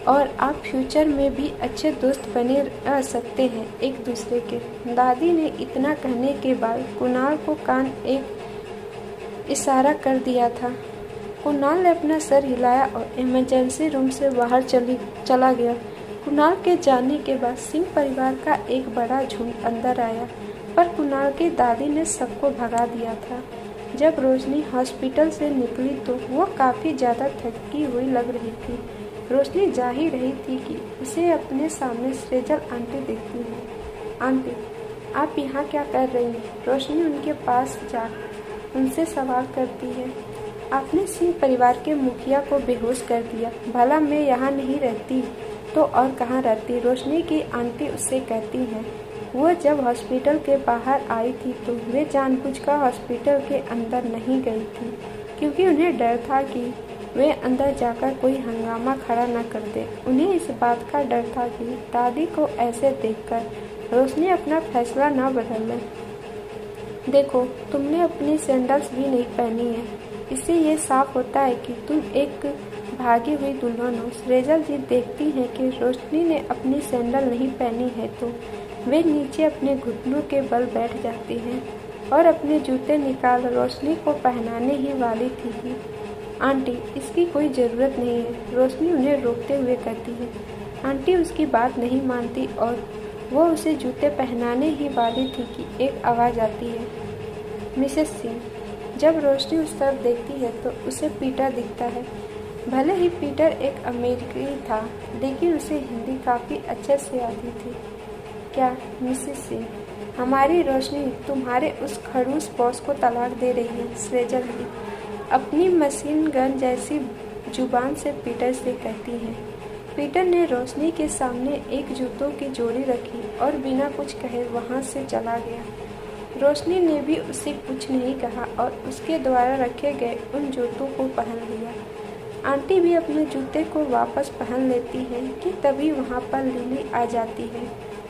और आप फ्यूचर में भी अच्छे दोस्त बने रह सकते हैं एक दूसरे के। दादी ने इतना कहने के बाद कुणाल को कान एक इशारा कर दिया था। कुणाल ने अपना सर हिलाया और इमरजेंसी रूम से बाहर चला गया। कुणाल के जाने के बाद सिंह परिवार का एक बड़ा झुंड अंदर आया, पर कुणाल की दादी ने सबको भगा दिया था। जब रोशनी हॉस्पिटल से निकली तो वो काफ़ी ज़्यादा थकी हुई लग रही थी। रोशनी जा ही रही थी कि उसे अपने सामने सेजल आंटी दिखती है। आंटी, आप यहाँ क्या कर रही हैं? रोशनी उनके पास जा उनसे सवाल करती है। आपने सिंह परिवार के मुखिया को बेहोश कर दिया। भला मैं यहाँ नहीं रहती तो और कहाँ रहती? रोशनी की आंटी उससे कहती हैं। वो जब हॉस्पिटल के बाहर आई थी तो वे जानबूझकर हॉस्पिटल के अंदर नहीं गई थी, क्योंकि उन्हें डर था कि वे अंदर जाकर कोई हंगामा खड़ा न कर दे। उन्हें इस बात का डर था कि दादी को ऐसे देखकर रोशनी अपना फैसला न बदल ले। देखो, तुमने अपनी सैंडल्स भी नहीं पहनी है, इससे ये साफ होता है कि तुम एक भागी हुई दुल्हन हो। सेजल जी देखती हैं कि रोशनी ने अपनी सैंडल नहीं पहनी है तो वे नीचे अपने घुटनों के बल बैठ जाती हैं और अपने जूते निकाल रोशनी को पहनाने ही वाली थी कि आंटी, इसकी कोई ज़रूरत नहीं है। रोशनी उन्हें रोकते हुए कहती है। आंटी उसकी बात नहीं मानती और वो उसे जूते पहनाने ही वाली थी कि एक आवाज़ आती है, मिसेस सिंह। जब रोशनी उस तरफ देखती है तो उसे पीटर दिखता है। भले ही पीटर एक अमेरिकी था, लेकिन उसे हिंदी काफ़ी अच्छे से आती थी। क्या मिसेस सिंह, हमारी रोशनी तुम्हारे उस खड़ूस बॉस को तलाक दे रही है? सेजल जी अपनी मशीन गन जैसी जुबान से पीटर से कहती हैं। पीटर ने रोशनी के सामने एक जूतों की जोड़ी रखी और बिना कुछ कहे वहां से चला गया। रोशनी ने भी उसे कुछ नहीं कहा और उसके द्वारा रखे गए उन जूतों को पहन लिया। आंटी भी अपने जूते को वापस पहन लेती हैं कि तभी वहां पर लिली आ जाती है।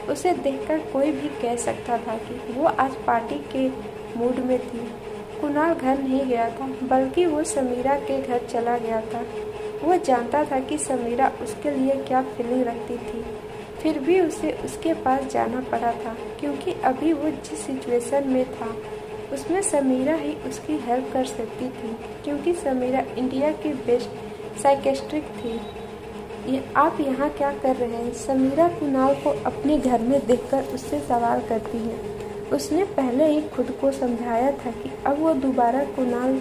उसे देखकर कोई भी कह सकता था कि वो आज पार्टी के मूड में थी। कुणाल घर नहीं गया था, बल्कि वो समीरा के घर चला गया था। वो जानता था कि समीरा उसके लिए क्या फीलिंग रखती थी, फिर भी उसे उसके पास जाना पड़ा था, क्योंकि अभी वो जिस सिचुएशन में था उसमें समीरा ही उसकी हेल्प कर सकती थी, क्योंकि समीरा इंडिया की बेस्ट साइकेट्रिक थी। आप यहाँ क्या कर रहे हैं? समीरा कुणाल को अपने घर में देखकर उससे सवाल करती है। उसने पहले ही खुद को समझाया था कि अब वो दोबारा कुणाल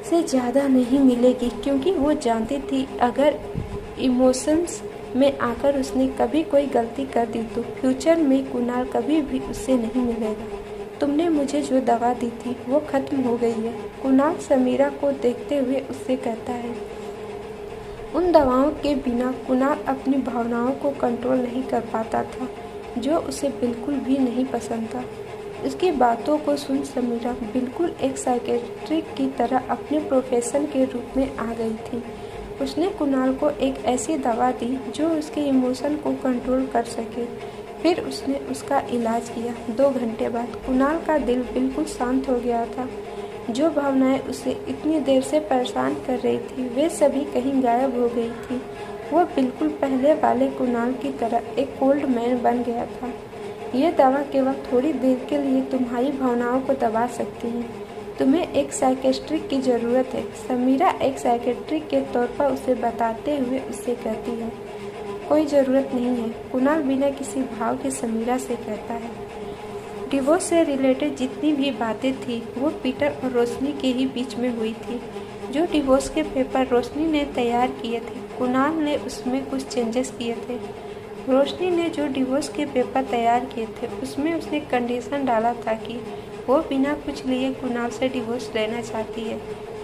से ज़्यादा नहीं मिलेगी, क्योंकि वो जानती थी अगर इमोशंस में आकर उसने कभी कोई गलती कर दी तो फ्यूचर में कुणाल कभी भी उससे नहीं मिलेगा। तुमने मुझे जो दवा दी थी वो खत्म हो गई है। कुणाल समीरा को देखते हुए उससे कहता है। उन दवाओं के बिना कुणाल अपनी भावनाओं को कंट्रोल नहीं कर पाता था, जो उसे बिल्कुल भी नहीं पसंद था। उसकी बातों को सुन समीरा बिल्कुल एक साइकेट्रिक की तरह अपने प्रोफेशन के रूप में आ गई थी। उसने कुणाल को एक ऐसी दवा दी जो उसके इमोशन को कंट्रोल कर सके। फिर उसने उसका इलाज किया। 2 घंटे बाद कुणाल का दिल बिल्कुल शांत हो गया था। जो भावनाएं उसे इतनी देर से परेशान कर रही थी वे सभी कहीं गायब हो गई थी। वो बिल्कुल पहले वाले कुणाल की तरह एक कोल्ड मैन बन गया था। यह दवा केवल थोड़ी देर के लिए तुम्हारी भावनाओं को दबा सकती है। तुम्हें एक साइकेट्रिक की ज़रूरत है। समीरा एक साइकेट्रिक के तौर पर उसे बताते हुए उससे कहती है। कोई ज़रूरत नहीं है, कुणाल बिना किसी भाव के समीरा से कहता है। डिवोर्स से रिलेटेड जितनी भी बातें थी वो पीटर और रोशनी के ही बीच में हुई थी। जो डिवोर्स के पेपर रोशनी ने तैयार किए थे, कुणाल ने उसमें कुछ चेंजेस किए थे। रोशनी ने जो डिवोर्स के पेपर तैयार किए थे उसमें उसने कंडीशन डाला था कि वो बिना कुछ लिए कुणाल से डिवोर्स लेना चाहती है,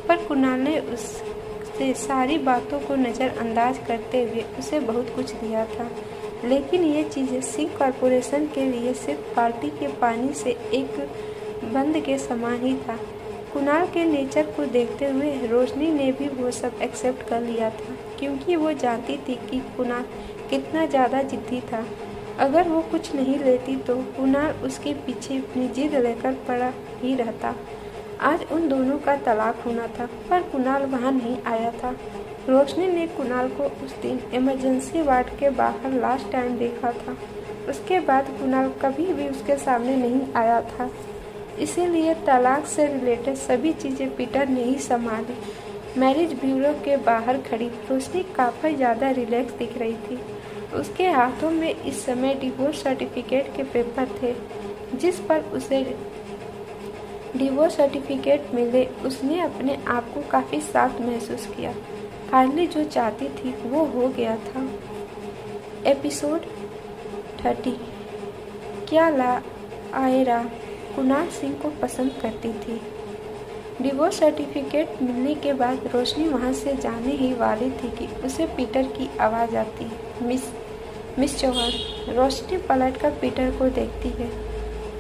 पर कुणाल ने उसने सारी बातों को नज़रअंदाज करते हुए उसे बहुत कुछ दिया था, लेकिन ये चीज़ें सिंह कॉरपोरेशन के लिए सिर्फ बाल्टी के पानी से एक बंद के समान ही था। कुणाल के नेचर को देखते हुए रोशनी ने भी वो सब एक्सेप्ट कर लिया था, क्योंकि वो जानती थी कि कुणाल कितना ज़्यादा जिद्दी था। अगर वो कुछ नहीं लेती तो कुणाल उसके पीछे अपनी जिद लेकर पड़ा ही रहता। आज उन दोनों का तलाक होना था, पर कुणाल वहाँ नहीं आया था। रोशनी ने कुणाल को उस दिन इमरजेंसी वार्ड के बाहर लास्ट टाइम देखा था। उसके बाद कुणाल कभी भी उसके सामने नहीं आया था, इसीलिए तलाक से रिलेटेड सभी चीज़ें पीटर ने ही संभाली। मैरिज ब्यूरो के बाहर खड़ी रोशनी काफ़ी ज़्यादा रिलैक्स दिख रही थी। उसके हाथों में इस समय डिवोर्स सर्टिफिकेट के पेपर थे। जिस पर उसे डिवोर्स सर्टिफिकेट मिले, उसने अपने आप को काफ़ी साफ महसूस किया। कार्ली जो चाहती थी वो हो गया था। एपिसोड 30। क्या ला आयरा कुणाल सिंह को पसंद करती थी। डिवोर्स सर्टिफिकेट मिलने के बाद रोशनी वहां से जाने ही वाली थी कि उसे पीटर की आवाज़ आती है। मिस चौहान। रोशनी पलटकर पीटर को देखती है।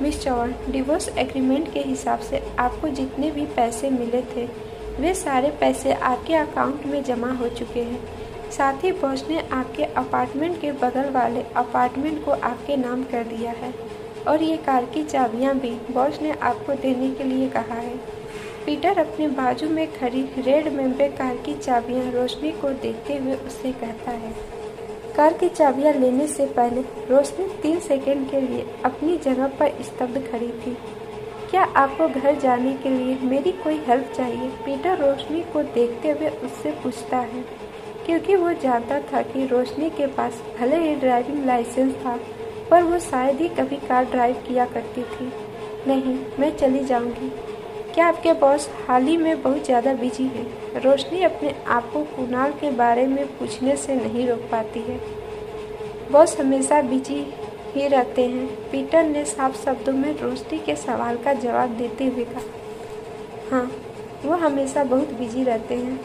मिस चौहान, डिवोर्स एग्रीमेंट के हिसाब से आपको जितने भी पैसे मिले थे वे सारे पैसे आपके अकाउंट में जमा हो चुके हैं। साथ ही बॉस ने आपके अपार्टमेंट के बगल वाले अपार्टमेंट को आपके नाम कर दिया है, और ये कार की चाबियाँ भी बॉस ने आपको देने के लिए कहा है। पीटर अपने बाजू में खड़ी रेड मेम्बे कार की चाबियाँ रोशनी को देखते हुए उससे कहता है। कार की चाबियाँ लेने से पहले रोशनी 3 सेकंड के लिए अपनी जगह पर स्तब्ध खड़ी थी। क्या आपको घर जाने के लिए मेरी कोई हेल्प चाहिए? पीटर रोशनी को देखते हुए उससे पूछता है, क्योंकि वो जानता था कि रोशनी के पास भले ही ड्राइविंग लाइसेंस था, पर वो शायद ही कभी कार ड्राइव किया करती थी। नहीं, मैं चली जाऊंगी। क्या आपके बॉस हाल ही में बहुत ज़्यादा बिजी है? रोशनी अपने आप को कुणाल के बारे में पूछने से नहीं रोक पाती है। बॉस हमेशा बिजी ही रहते हैं, पीटर ने साफ शब्दों में रोशनी के सवाल का जवाब देते हुए कहा। हाँ, वो हमेशा बहुत बिजी रहते हैं।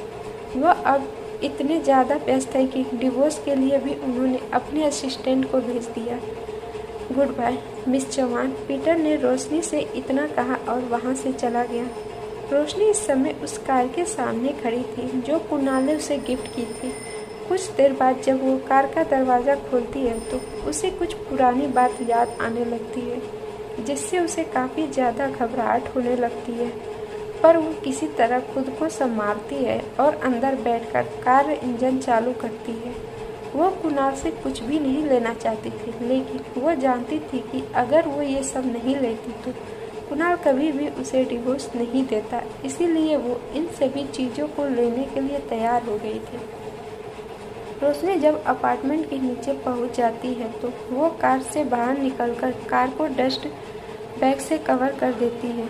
वो अब इतने ज़्यादा व्यस्त है कि डिवोर्स के लिए भी उन्होंने अपने असिस्टेंट को भेज दिया। Good bye miss Chauhan. Peter ने रोशनी से इतना कहा और वहाँ से चला गया। रोशनी इस समय उस कार के सामने खड़ी थी जो कुणाल ने उसे गिफ्ट की थी। कुछ देर बाद जब वो कार का दरवाज़ा खोलती है तो उसे कुछ पुरानी बात याद आने लगती है, जिससे उसे काफ़ी ज़्यादा घबराहट होने लगती है। पर वो किसी तरह खुद को संभालती है और अंदर बैठकर कार इंजन चालू करती है। वो कुणाल से कुछ भी नहीं लेना चाहती थी, लेकिन वो जानती थी कि अगर वो ये सब नहीं लेती तो कुणाल कभी भी उसे डिवोर्स नहीं देता। इसीलिए वो इन सभी चीज़ों को लेने के लिए तैयार हो गई थी। रोशनी जब अपार्टमेंट के नीचे पहुंच जाती है तो वो कार से बाहर निकलकर कार को डस्ट बैग से कवर कर देती है।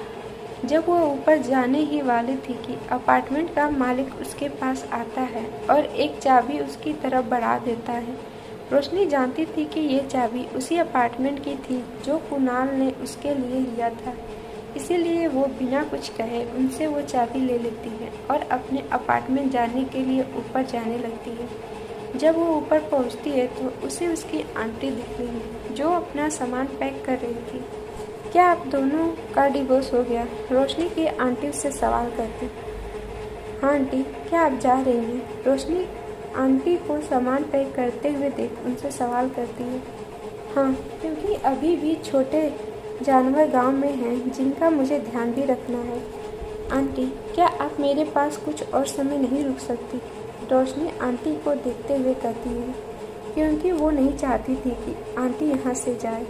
जब वो ऊपर जाने ही वाली थी कि अपार्टमेंट का मालिक उसके पास आता है और एक चाबी उसकी तरफ बढ़ा देता है। रोशनी जानती थी कि ये चाबी उसी अपार्टमेंट की थी जो कुणाल ने उसके लिए लिया था, इसीलिए वो बिना कुछ कहे उनसे वो चाबी ले लेती है और अपने अपार्टमेंट जाने के लिए ऊपर जाने लगती है। जब वो ऊपर पहुंचती है तो उसे उसकी आंटी दिख रही है जो अपना सामान पैक कर रही थी। क्या आप दोनों का डिवोर्स हो गया? रोशनी की आंटी उससे सवाल करती। हाँ आंटी, क्या आप जा रही हैं? रोशनी आंटी को सामान पैक करते हुए देख उनसे सवाल करती है। हाँ, क्योंकि अभी भी छोटे जानवर गांव में हैं जिनका मुझे ध्यान भी रखना है। आंटी, क्या आप मेरे पास कुछ और समय नहीं रुक सकती? रोशनी आंटी को देखते हुए कहती है, क्योंकि वो नहीं चाहती थी कि आंटी यहाँ से जाए।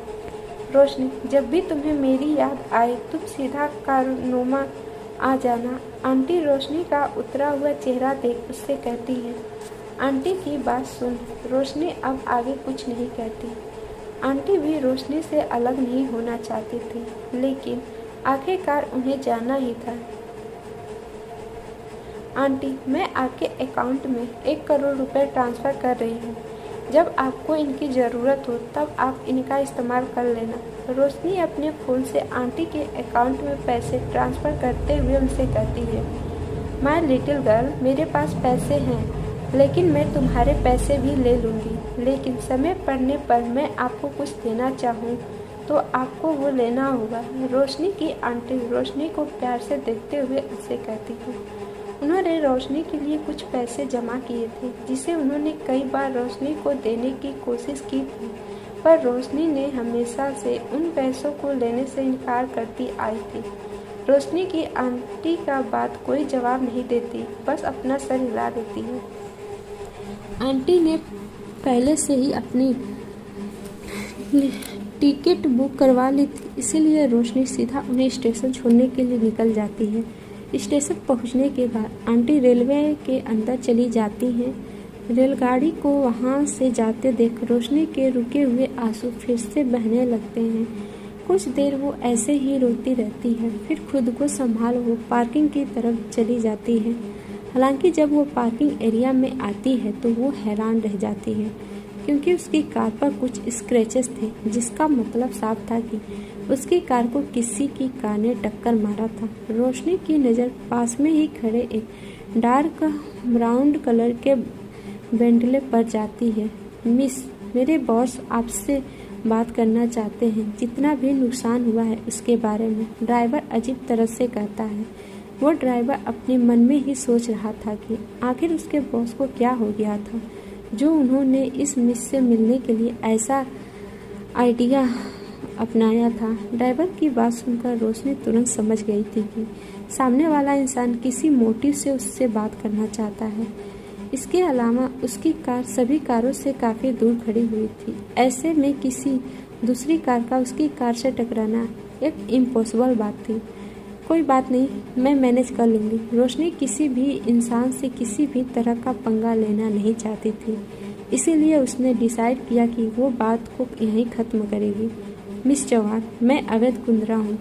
रोशनी, जब भी तुम्हें मेरी याद आए तुम सीधा कारनुमा आ जाना। आंटी रोशनी का उतरा हुआ चेहरा देख उससे कहती है। आंटी की बात सुन रोशनी अब आगे कुछ नहीं कहती। आंटी भी रोशनी से अलग नहीं होना चाहती थी, लेकिन आखिरकार उन्हें जाना ही था। आंटी, मैं आपके अकाउंट में 1 करोड़ रुपए ट्रांसफ़र कर रही हूँ। जब आपको इनकी ज़रूरत हो तब आप इनका इस्तेमाल कर लेना। रोशनी अपने फ़ोन से आंटी के अकाउंट में पैसे ट्रांसफ़र करते हुए उनसे कहती है। माय लिटिल गर्ल, मेरे पास पैसे हैं, लेकिन मैं तुम्हारे पैसे भी ले लूँगी। लेकिन समय पड़ने पर मैं आपको कुछ देना चाहूँ तो आपको वो लेना होगा। रोशनी की आंटी रोशनी को प्यार से देखते हुए उससे कहती है। उन्होंने रोशनी के लिए कुछ पैसे जमा किए थे, जिसे उन्होंने कई बार रोशनी को देने की कोशिश की थी, पर रोशनी ने हमेशा से उन पैसों को लेने से इनकार करती आई थी। रोशनी की आंटी का बात कोई जवाब नहीं देती, बस अपना सर हिला देती है। आंटी ने पहले से ही अपनी टिकट बुक करवा ली थी, इसीलिए रोशनी सीधा उन्हें स्टेशन छोड़ने के लिए निकल जाती है। स्टेशन पहुंचने के बाद आंटी रेलवे के अंदर चली जाती हैं। रेलगाड़ी को वहां से जाते देख रोशनी के रुके हुए आंसू फिर से बहने लगते हैं। कुछ देर वो ऐसे ही रोती रहती है, फिर खुद को संभाल वो पार्किंग की तरफ चली जाती है। हालांकि जब वो पार्किंग एरिया में आती है तो वो हैरान रह जाती है, क्योंकि उसकी कार पर कुछ स्क्रैचेस थे, जिसका मतलब साफ था कि उसकी कार को किसी की कार ने टक्कर मारा था। रोशनी की नज़र पास में ही खड़े एक डार्क ब्राउन कलर के बेंटले पर जाती है। मिस, मेरे बॉस आपसे बात करना चाहते हैं, जितना भी नुकसान हुआ है उसके बारे में, ड्राइवर अजीब तरह से कहता है। वो ड्राइवर अपने मन में ही सोच रहा था कि आखिर उसके बॉस को क्या हो गया था, जो उन्होंने इस मिस से मिलने के लिए ऐसा आइडिया अपनाया था। ड्राइवर की बात सुनकर रोशनी तुरंत समझ गई थी कि सामने वाला इंसान किसी मोटिव से उससे बात करना चाहता है। इसके अलावा उसकी कार सभी कारों से काफ़ी दूर खड़ी हुई थी। ऐसे में किसी दूसरी कार का उसकी कार से टकराना एक इम्पॉसिबल बात थी। कोई बात नहीं, मैं मैनेज कर लूँगी। रोशनी किसी भी इंसान से किसी भी तरह का पंगा लेना नहीं चाहती थी, इसीलिए उसने डिसाइड किया कि वो बात को यहीं ख़त्म करेगी। मिस चौहान, मैं अवैध कुंद्रा हूँ,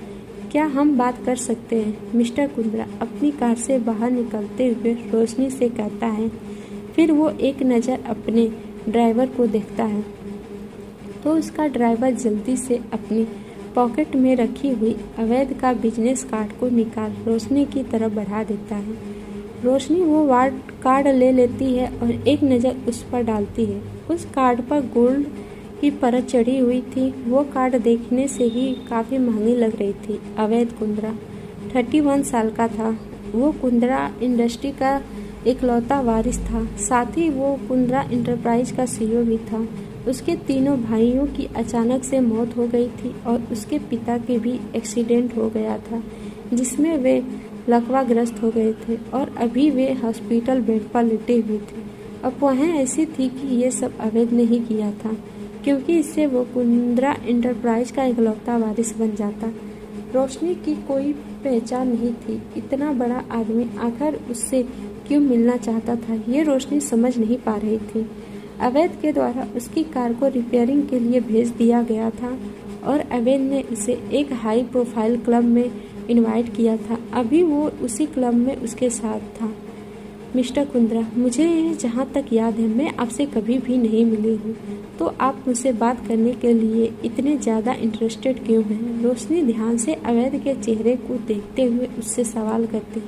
क्या हम बात कर सकते हैं? मिस्टर कुंद्रा अपनी कार से बाहर निकलते हुए रोशनी से कहता है। फिर वो एक नज़र अपने ड्राइवर को देखता है तो उसका ड्राइवर जल्दी से अपनी पॉकेट में रखी हुई अवैध का बिजनेस कार्ड को निकाल रोशनी की तरफ बढ़ा देता है। रोशनी वो कार्ड ले लेती है और एक नज़र उस पर डालती है। उस कार्ड पर गोल्ड की परत चढ़ी हुई थी। वो कार्ड देखने से ही काफ़ी महंगी लग रही थी। अवैध कुंद्रा 31 साल का था। वो कुंद्रा इंडस्ट्री का इकलौता वारिस था, साथ ही वो कुंद्रा इंटरप्राइज का CEO भी था। उसके तीनों भाइयों की अचानक से मौत हो गई थी और उसके पिता के भी एक्सीडेंट हो गया था, जिसमें वे लकवाग्रस्त हो गए थे और अभी वे हॉस्पिटल बेड पर लेटे हुए थे। अफवाहें ऐसी थी कि ये सब अवैध ने ही किया था, क्योंकि इससे वो कुंद्रा इंटरप्राइज का इकलौता वारिस बन जाता। रोशनी की कोई पहचान नहीं थी। इतना बड़ा आदमी आखिर उससे क्यों मिलना चाहता था, ये रोशनी समझ नहीं पा रही थी। अवैध के द्वारा उसकी कार को रिपेयरिंग के लिए भेज दिया गया था और अवैध ने उसे एक हाई प्रोफाइल क्लब में इनवाइट किया था। अभी वो उसी क्लब में उसके साथ था। मिस्टर कुंद्रा, मुझे जहाँ तक याद है मैं आपसे कभी भी नहीं मिली हूँ, तो आप मुझसे बात करने के लिए इतने ज़्यादा इंटरेस्टेड क्यों हैं? रोशनी ध्यान से अवैध के चेहरे को देखते हुए उससे सवाल करती।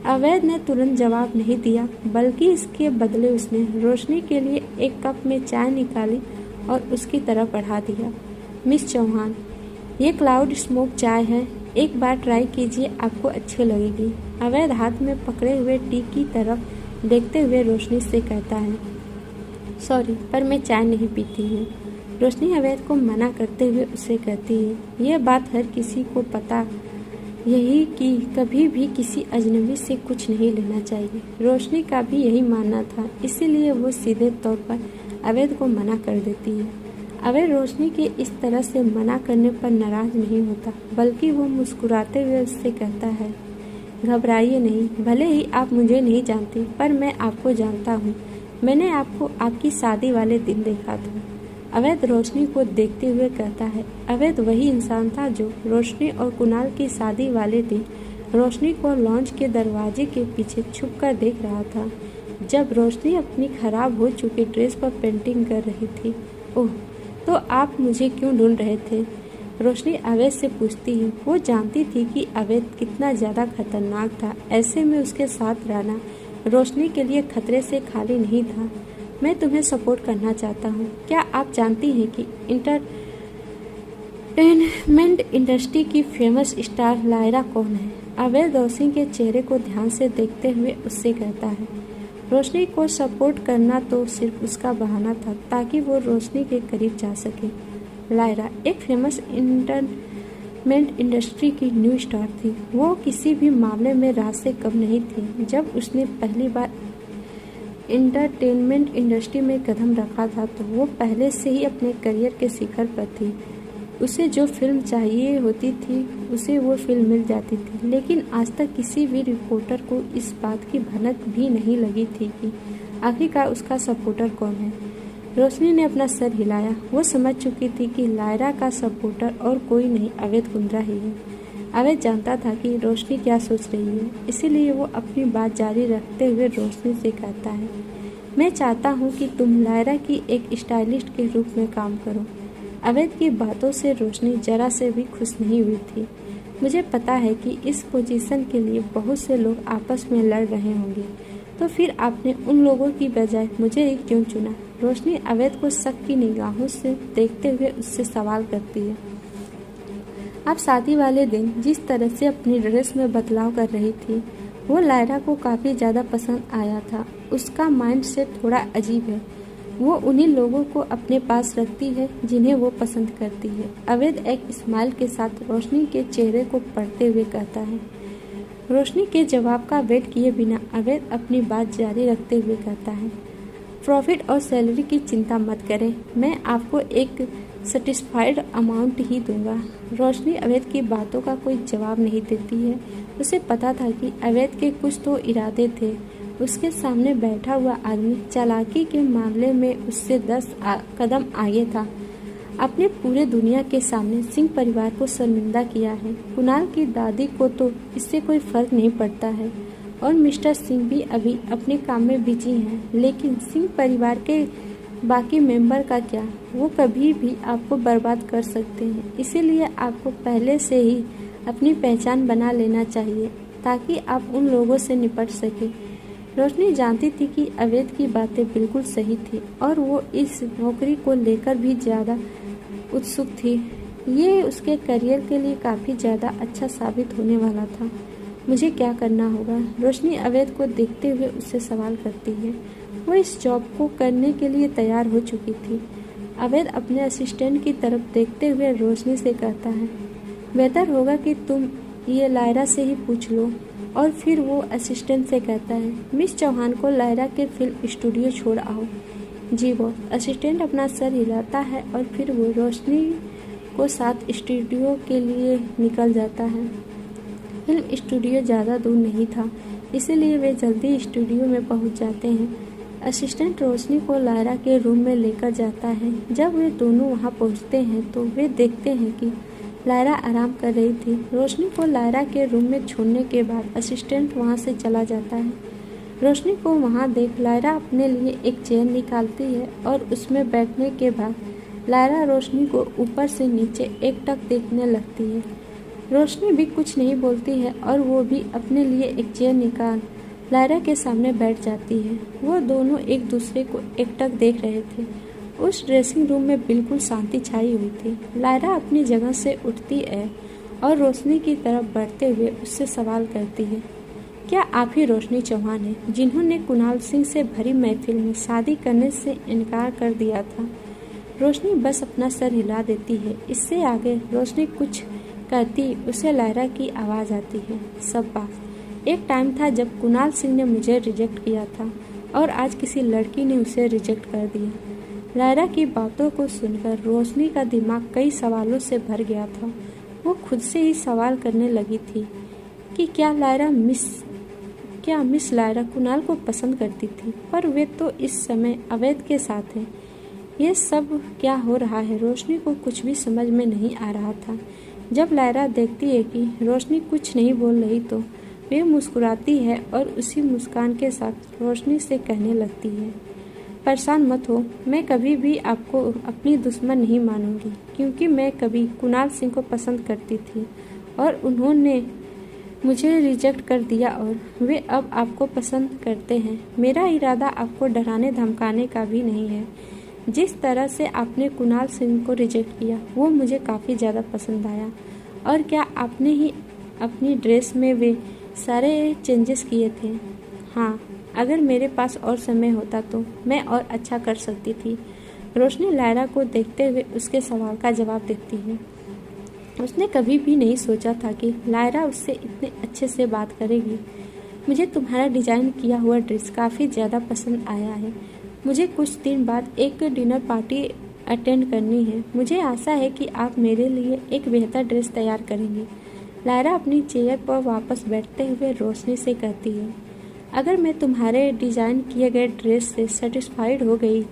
अवैध ने तुरंत जवाब नहीं दिया, बल्कि इसके बदले उसने रोशनी के लिए एक कप में चाय निकाली और उसकी तरफ बढ़ा दिया। मिस चौहान, ये क्लाउड स्मोक चाय है, एक बार ट्राई कीजिए, आपको अच्छी लगेगी। अवैध हाथ में पकड़े हुए टी की तरफ देखते हुए रोशनी से कहता है। सॉरी, पर मैं चाय नहीं पीती हूँ। रोशनी अवैध को मना करते हुए उसे कहती है। यह बात हर किसी को पता यही कि कभी भी किसी अजनबी से कुछ नहीं लेना चाहिए। रोशनी का भी यही मानना था, इसीलिए वो सीधे तौर पर अवैध को मना कर देती है। अवैध रोशनी के इस तरह से मना करने पर नाराज नहीं होता, बल्कि वो मुस्कुराते हुए उससे कहता है, घबराइए नहीं, भले ही आप मुझे नहीं जानती, पर मैं आपको जानता हूँ। मैंने आपको आपकी शादी वाले दिन देखा था। अवैध रोशनी को देखते हुए कहता है। अवैध वही इंसान था जो रोशनी और कुणाल की शादी वाले दिन रोशनी को लॉन्च के दरवाजे के पीछे छुपकर देख रहा था, जब रोशनी अपनी खराब हो चुकी ड्रेस पर पेंटिंग कर रही थी। ओह, तो आप मुझे क्यों ढूंढ रहे थे? रोशनी अवैध से पूछती है। वो जानती थी कि अवैध कितना ज़्यादा खतरनाक था। ऐसे में उसके साथ रहना रोशनी के लिए खतरे से खाली नहीं था। मैं तुम्हें सपोर्ट करना चाहता हूँ। क्या आप जानती हैं कि एंटरटेनमेंट इंडस्ट्री की फेमस स्टार लायरा कौन है? अवैध रोशनी के चेहरे को ध्यान से देखते हुए उससे कहता है। रोशनी को सपोर्ट करना तो सिर्फ उसका बहाना था ताकि वो रोशनी के करीब जा सके। लायरा एक फेमस एंटरटेनमेंट इंडस्ट्री की न्यू स्टार थी। वो किसी भी मामले में राज से कम नहीं थी। जब उसने पहली बार एंटरटेनमेंट इंडस्ट्री में कदम रखा था तो वो पहले से ही अपने करियर के शिखर पर थी। उसे जो फिल्म चाहिए होती थी उसे वो फिल्म मिल जाती थी। लेकिन आज तक किसी भी रिपोर्टर को इस बात की भनक भी नहीं लगी थी कि आखिरकार उसका सपोर्टर कौन है। रोशनी ने अपना सर हिलाया। वो समझ चुकी थी कि लायरा का सपोर्टर और कोई नहीं अवैध कुंद्रा ही है। अवैध जानता था कि रोशनी क्या सोच रही है, इसीलिए वो अपनी बात जारी रखते हुए रोशनी से कहता है, मैं चाहता हूँ कि तुम लायरा की एक स्टाइलिस्ट के रूप में काम करो। अवैध की बातों से रोशनी जरा से भी खुश नहीं हुई थी। मुझे पता है कि इस पोजीशन के लिए बहुत से लोग आपस में लड़ रहे होंगे, तो फिर आपने उन लोगों की बजाय मुझे ही क्यों चुना? रोशनी अवैध को शक की निगाहों से देखते हुए उससे सवाल करती है। अब शादी वाले दिन जिस तरह से अपनी ड्रेस में बदलाव कर रही थी वो लायरा को काफ़ी ज़्यादा पसंद आया था। उसका माइंड सेट थोड़ा अजीब है। वो उन्हीं लोगों को अपने पास रखती है जिन्हें वो पसंद करती है। अवैध एक स्माइल के साथ रोशनी के चेहरे को पढ़ते हुए कहता है। रोशनी के जवाब का वेट किए बिना अवैध अपनी बात जारी रखते हुए कहता है, प्रॉफिट और सैलरी की चिंता मत करें, मैं आपको एक सेटिस्फाइड अमाउंट ही दूंगा। रोशनी अवैध की बातों का कोई जवाब नहीं देती है। उसे पता था कि अवैध के कुछ तो इरादे थे। उसके सामने बैठा हुआ आदमी चालाकी के मामले में उससे 10 कदम आगे था। अपने पूरे दुनिया के सामने सिंह परिवार को शर्मिंदा किया है। कुणाल की दादी को तो इससे कोई फर्क नहीं पड़ता है और मिस्टर सिंह भी अभी अपने काम में बिजी हैं। लेकिन सिंह परिवार के बाकी मेंबर का क्या? वो कभी भी आपको बर्बाद कर सकते हैं। इसीलिए आपको पहले से ही अपनी पहचान बना लेना चाहिए ताकि आप उन लोगों से निपट सके। रोशनी जानती थी कि अवैध की बातें बिल्कुल सही थी और वो इस नौकरी को लेकर भी ज़्यादा उत्सुक थी। ये उसके करियर के लिए काफ़ी ज़्यादा अच्छा साबित होने वाला था। मुझे क्या करना होगा? रोशनी अवैध को देखते हुए उससे सवाल करती है। वो इस जॉब को करने के लिए तैयार हो चुकी थी। अवैध अपने असिस्टेंट की तरफ देखते हुए रोशनी से कहता है, बेहतर होगा कि तुम ये लायरा से ही पूछ लो। और फिर वो असिस्टेंट से कहता है, मिस चौहान को लायरा के फिल्म स्टूडियो छोड़ आओ। जी बॉस। असिस्टेंट अपना सर हिलाता है और फिर वो रोशनी को साथ स्टूडियो के लिए निकल जाता है। फिल्म स्टूडियो ज़्यादा दूर नहीं था, इसीलिए वे जल्दी स्टूडियो में पहुंच जाते हैं। असिस्टेंट रोशनी को लायरा के रूम में लेकर जाता है। जब वे दोनों वहां पहुंचते हैं तो वे देखते हैं कि लायरा आराम कर रही थी। रोशनी को लायरा के रूम में छोड़ने के बाद असिस्टेंट वहां से चला जाता है। रोशनी को वहां देख लायरा अपने लिए एक चेयर निकालती है और उसमें बैठने के बाद लायरा रोशनी को ऊपर से नीचे एकटक देखने लगती है। रोशनी भी कुछ नहीं बोलती है और वो भी अपने लिए एक चेयर निकाल लायरा के सामने बैठ जाती है। वो दोनों एक दूसरे को एकटक देख रहे थे। उस ड्रेसिंग रूम में बिल्कुल शांति छाई हुई थी। लायरा अपनी जगह से उठती है और रोशनी की तरफ बढ़ते हुए उससे सवाल करती है, क्या आप ही रोशनी चौहान हैं जिन्होंने कुणाल सिंह से भरी महफिल में शादी करने से इनकार कर दिया था? रोशनी बस अपना सर हिला देती है। इससे आगे रोशनी कुछ कहती उसे लायरा की आवाज़ आती है, सब बात। एक टाइम था जब कुणाल सिंह ने मुझे रिजेक्ट किया था और आज किसी लड़की ने उसे रिजेक्ट कर दिया। लायरा की बातों को सुनकर रोशनी का दिमाग कई सवालों से भर गया था। वो खुद से ही सवाल करने लगी थी कि क्या मिस लायरा कुणाल को पसंद करती थी, पर वे तो इस समय अवैध के साथ हैं। ये सब क्या हो रहा है? रोशनी को कुछ भी समझ में नहीं आ रहा था। जब लायरा देखती है कि रोशनी कुछ नहीं बोल रही तो वे मुस्कुराती है और उसी मुस्कान के साथ रोशनी से कहने लगती है, परेशान मत हो, मैं कभी भी आपको अपनी दुश्मन नहीं मानूंगी, क्योंकि मैं कभी कुणाल सिंह को पसंद करती थी और उन्होंने मुझे रिजेक्ट कर दिया और वे अब आपको पसंद करते हैं। मेरा इरादा आपको डराने धमकाने का भी नहीं है। जिस तरह से आपने कुणाल सिंह को रिजेक्ट किया वो मुझे काफ़ी ज़्यादा पसंद आया। और क्या आपने ही अपनी ड्रेस में वे सारे चेंजेस किए थे? हाँ, अगर मेरे पास और समय होता तो मैं और अच्छा कर सकती थी। रोशनी लायरा को देखते हुए उसके सवाल का जवाब देती है। उसने कभी भी नहीं सोचा था कि लायरा उससे इतने अच्छे से बात करेगी। मुझे तुम्हारा डिज़ाइन किया हुआ ड्रेस काफ़ी ज़्यादा पसंद आया है। मुझे कुछ दिन बाद एक डिनर पार्टी अटेंड करनी है। मुझे आशा है कि आप मेरे लिए एक बेहतर ड्रेस तैयार करेंगे। लायरा अपनी चेयर पर वापस बैठते हुए रोशनी से कहती है, अगर मैं तुम्हारे डिज़ाइन किए गए ड्रेस से सेटिस्फाइड हो गई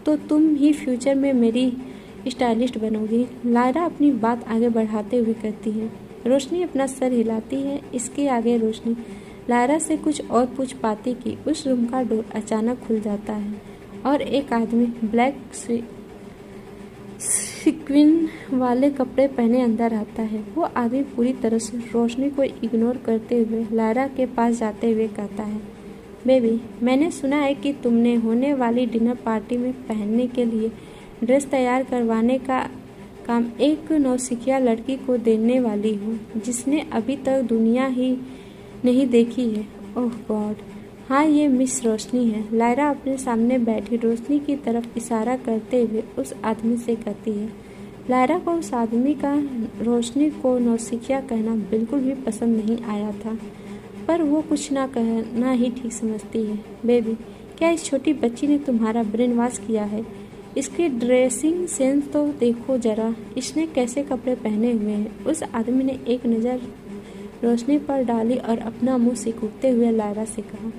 तो तुम ही फ्यूचर में मेरी स्टाइलिस्ट बनोगी। लायरा अपनी बात आगे बढ़ाते हुए कहती है। रोशनी अपना सर हिलाती है। इसके आगे रोशनी लायरा से कुछ और पूछ पाती कि उस रूम का डोर अचानक खुल जाता है और एक आदमी ब्लैक सीक्वेंस वाले कपड़े पहने अंदर आता है। वो आदमी पूरी तरह से रोशनी को इग्नोर करते हुए लायरा के पास जाते हुए कहता है, बेबी, मैंने सुना है कि तुमने होने वाली डिनर पार्टी में पहनने के लिए ड्रेस तैयार करवाने का काम एक नौसिखिया लड़की को देने वाली हो जिसने अभी तक दुनिया ही नहीं देखी है। ओह गॉड, हाँ, ये मिस रोशनी है। लायरा अपने सामने बैठी रोशनी की तरफ इशारा करते हुए उस आदमी से कहती है। लायरा को उस आदमी का रोशनी को नौसिखिया कहना बिल्कुल भी पसंद नहीं आया था, पर वो कुछ ना कहना ही ठीक समझती है। बेबी, क्या इस छोटी बच्ची ने तुम्हारा ब्रेन वॉश किया है? इसकी ड्रेसिंग सेंस तो देखो जरा, इसने कैसे कपड़े पहने हुए हैं। उस आदमी ने एक नज़र रोशनी पर डाली और अपना मुंह सिकुड़ते हुए लायरा से कहा।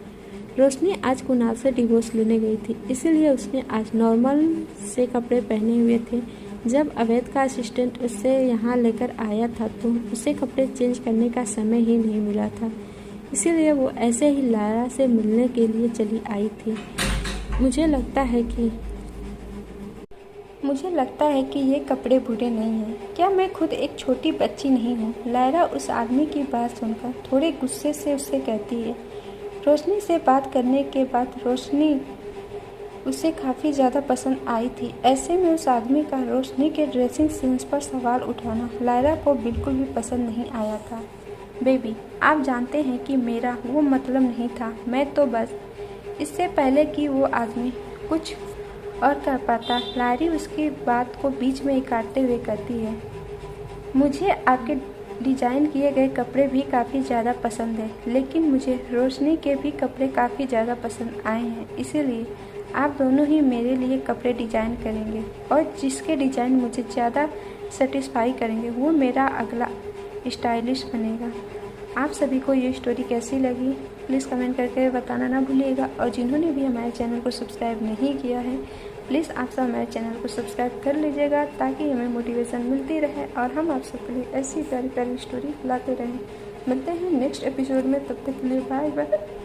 रोशनी आज कुणाल से डिवोर्स लेने गई थी, इसीलिए उसने आज नॉर्मल से कपड़े पहने हुए थे। जब अवैध का असिस्टेंट उसे यहाँ लेकर आया था तो उसे कपड़े चेंज करने का समय ही नहीं मिला था, इसीलिए वो ऐसे ही लायरा से मिलने के लिए चली आई थी। मुझे लगता है कि ये कपड़े बुरे नहीं हैं। क्या मैं खुद एक छोटी बच्ची नहीं हूँ? लायरा उस आदमी की बात सुनकर थोड़े गुस्से से उससे कहती है। रोशनी से बात करने के बाद रोशनी उसे काफ़ी ज़्यादा पसंद आई थी। ऐसे में उस आदमी का रोशनी के ड्रेसिंग सेंस पर सवाल उठाना लायरा को बिल्कुल भी पसंद नहीं आया था। बेबी, आप जानते हैं कि मेरा वो मतलब नहीं था। मैं तो बस इससे पहले कि वो आदमी कुछ और कर पाता, लायरी उसकी बात को बीच में ही काटते हुए कहती है, मुझे आपके डिज़ाइन किए गए कपड़े भी काफ़ी ज़्यादा पसंद है, लेकिन मुझे रोशनी के भी कपड़े काफ़ी ज़्यादा पसंद आए हैं, इसीलिए आप दोनों ही मेरे लिए कपड़े डिज़ाइन करेंगे और जिसके डिज़ाइन मुझे ज़्यादा सेटिस्फाई करेंगे वो मेरा अगला स्टाइलिस्ट बनेगा। आप सभी को ये स्टोरी कैसी लगी प्लीज़ कमेंट करके बताना ना भूलिएगा, और जिन्होंने भी हमारे चैनल को सब्सक्राइब नहीं किया है प्लीज़ आप सब हमारे चैनल को सब्सक्राइब कर लीजिएगा, ताकि हमें मोटिवेशन मिलती रहे और हम आप सबके लिए ऐसी प्यारी प्यारी स्टोरी लाते रहें। मिलते हैं नेक्स्ट एपिसोड में, तब तक के लिए बाय बाय।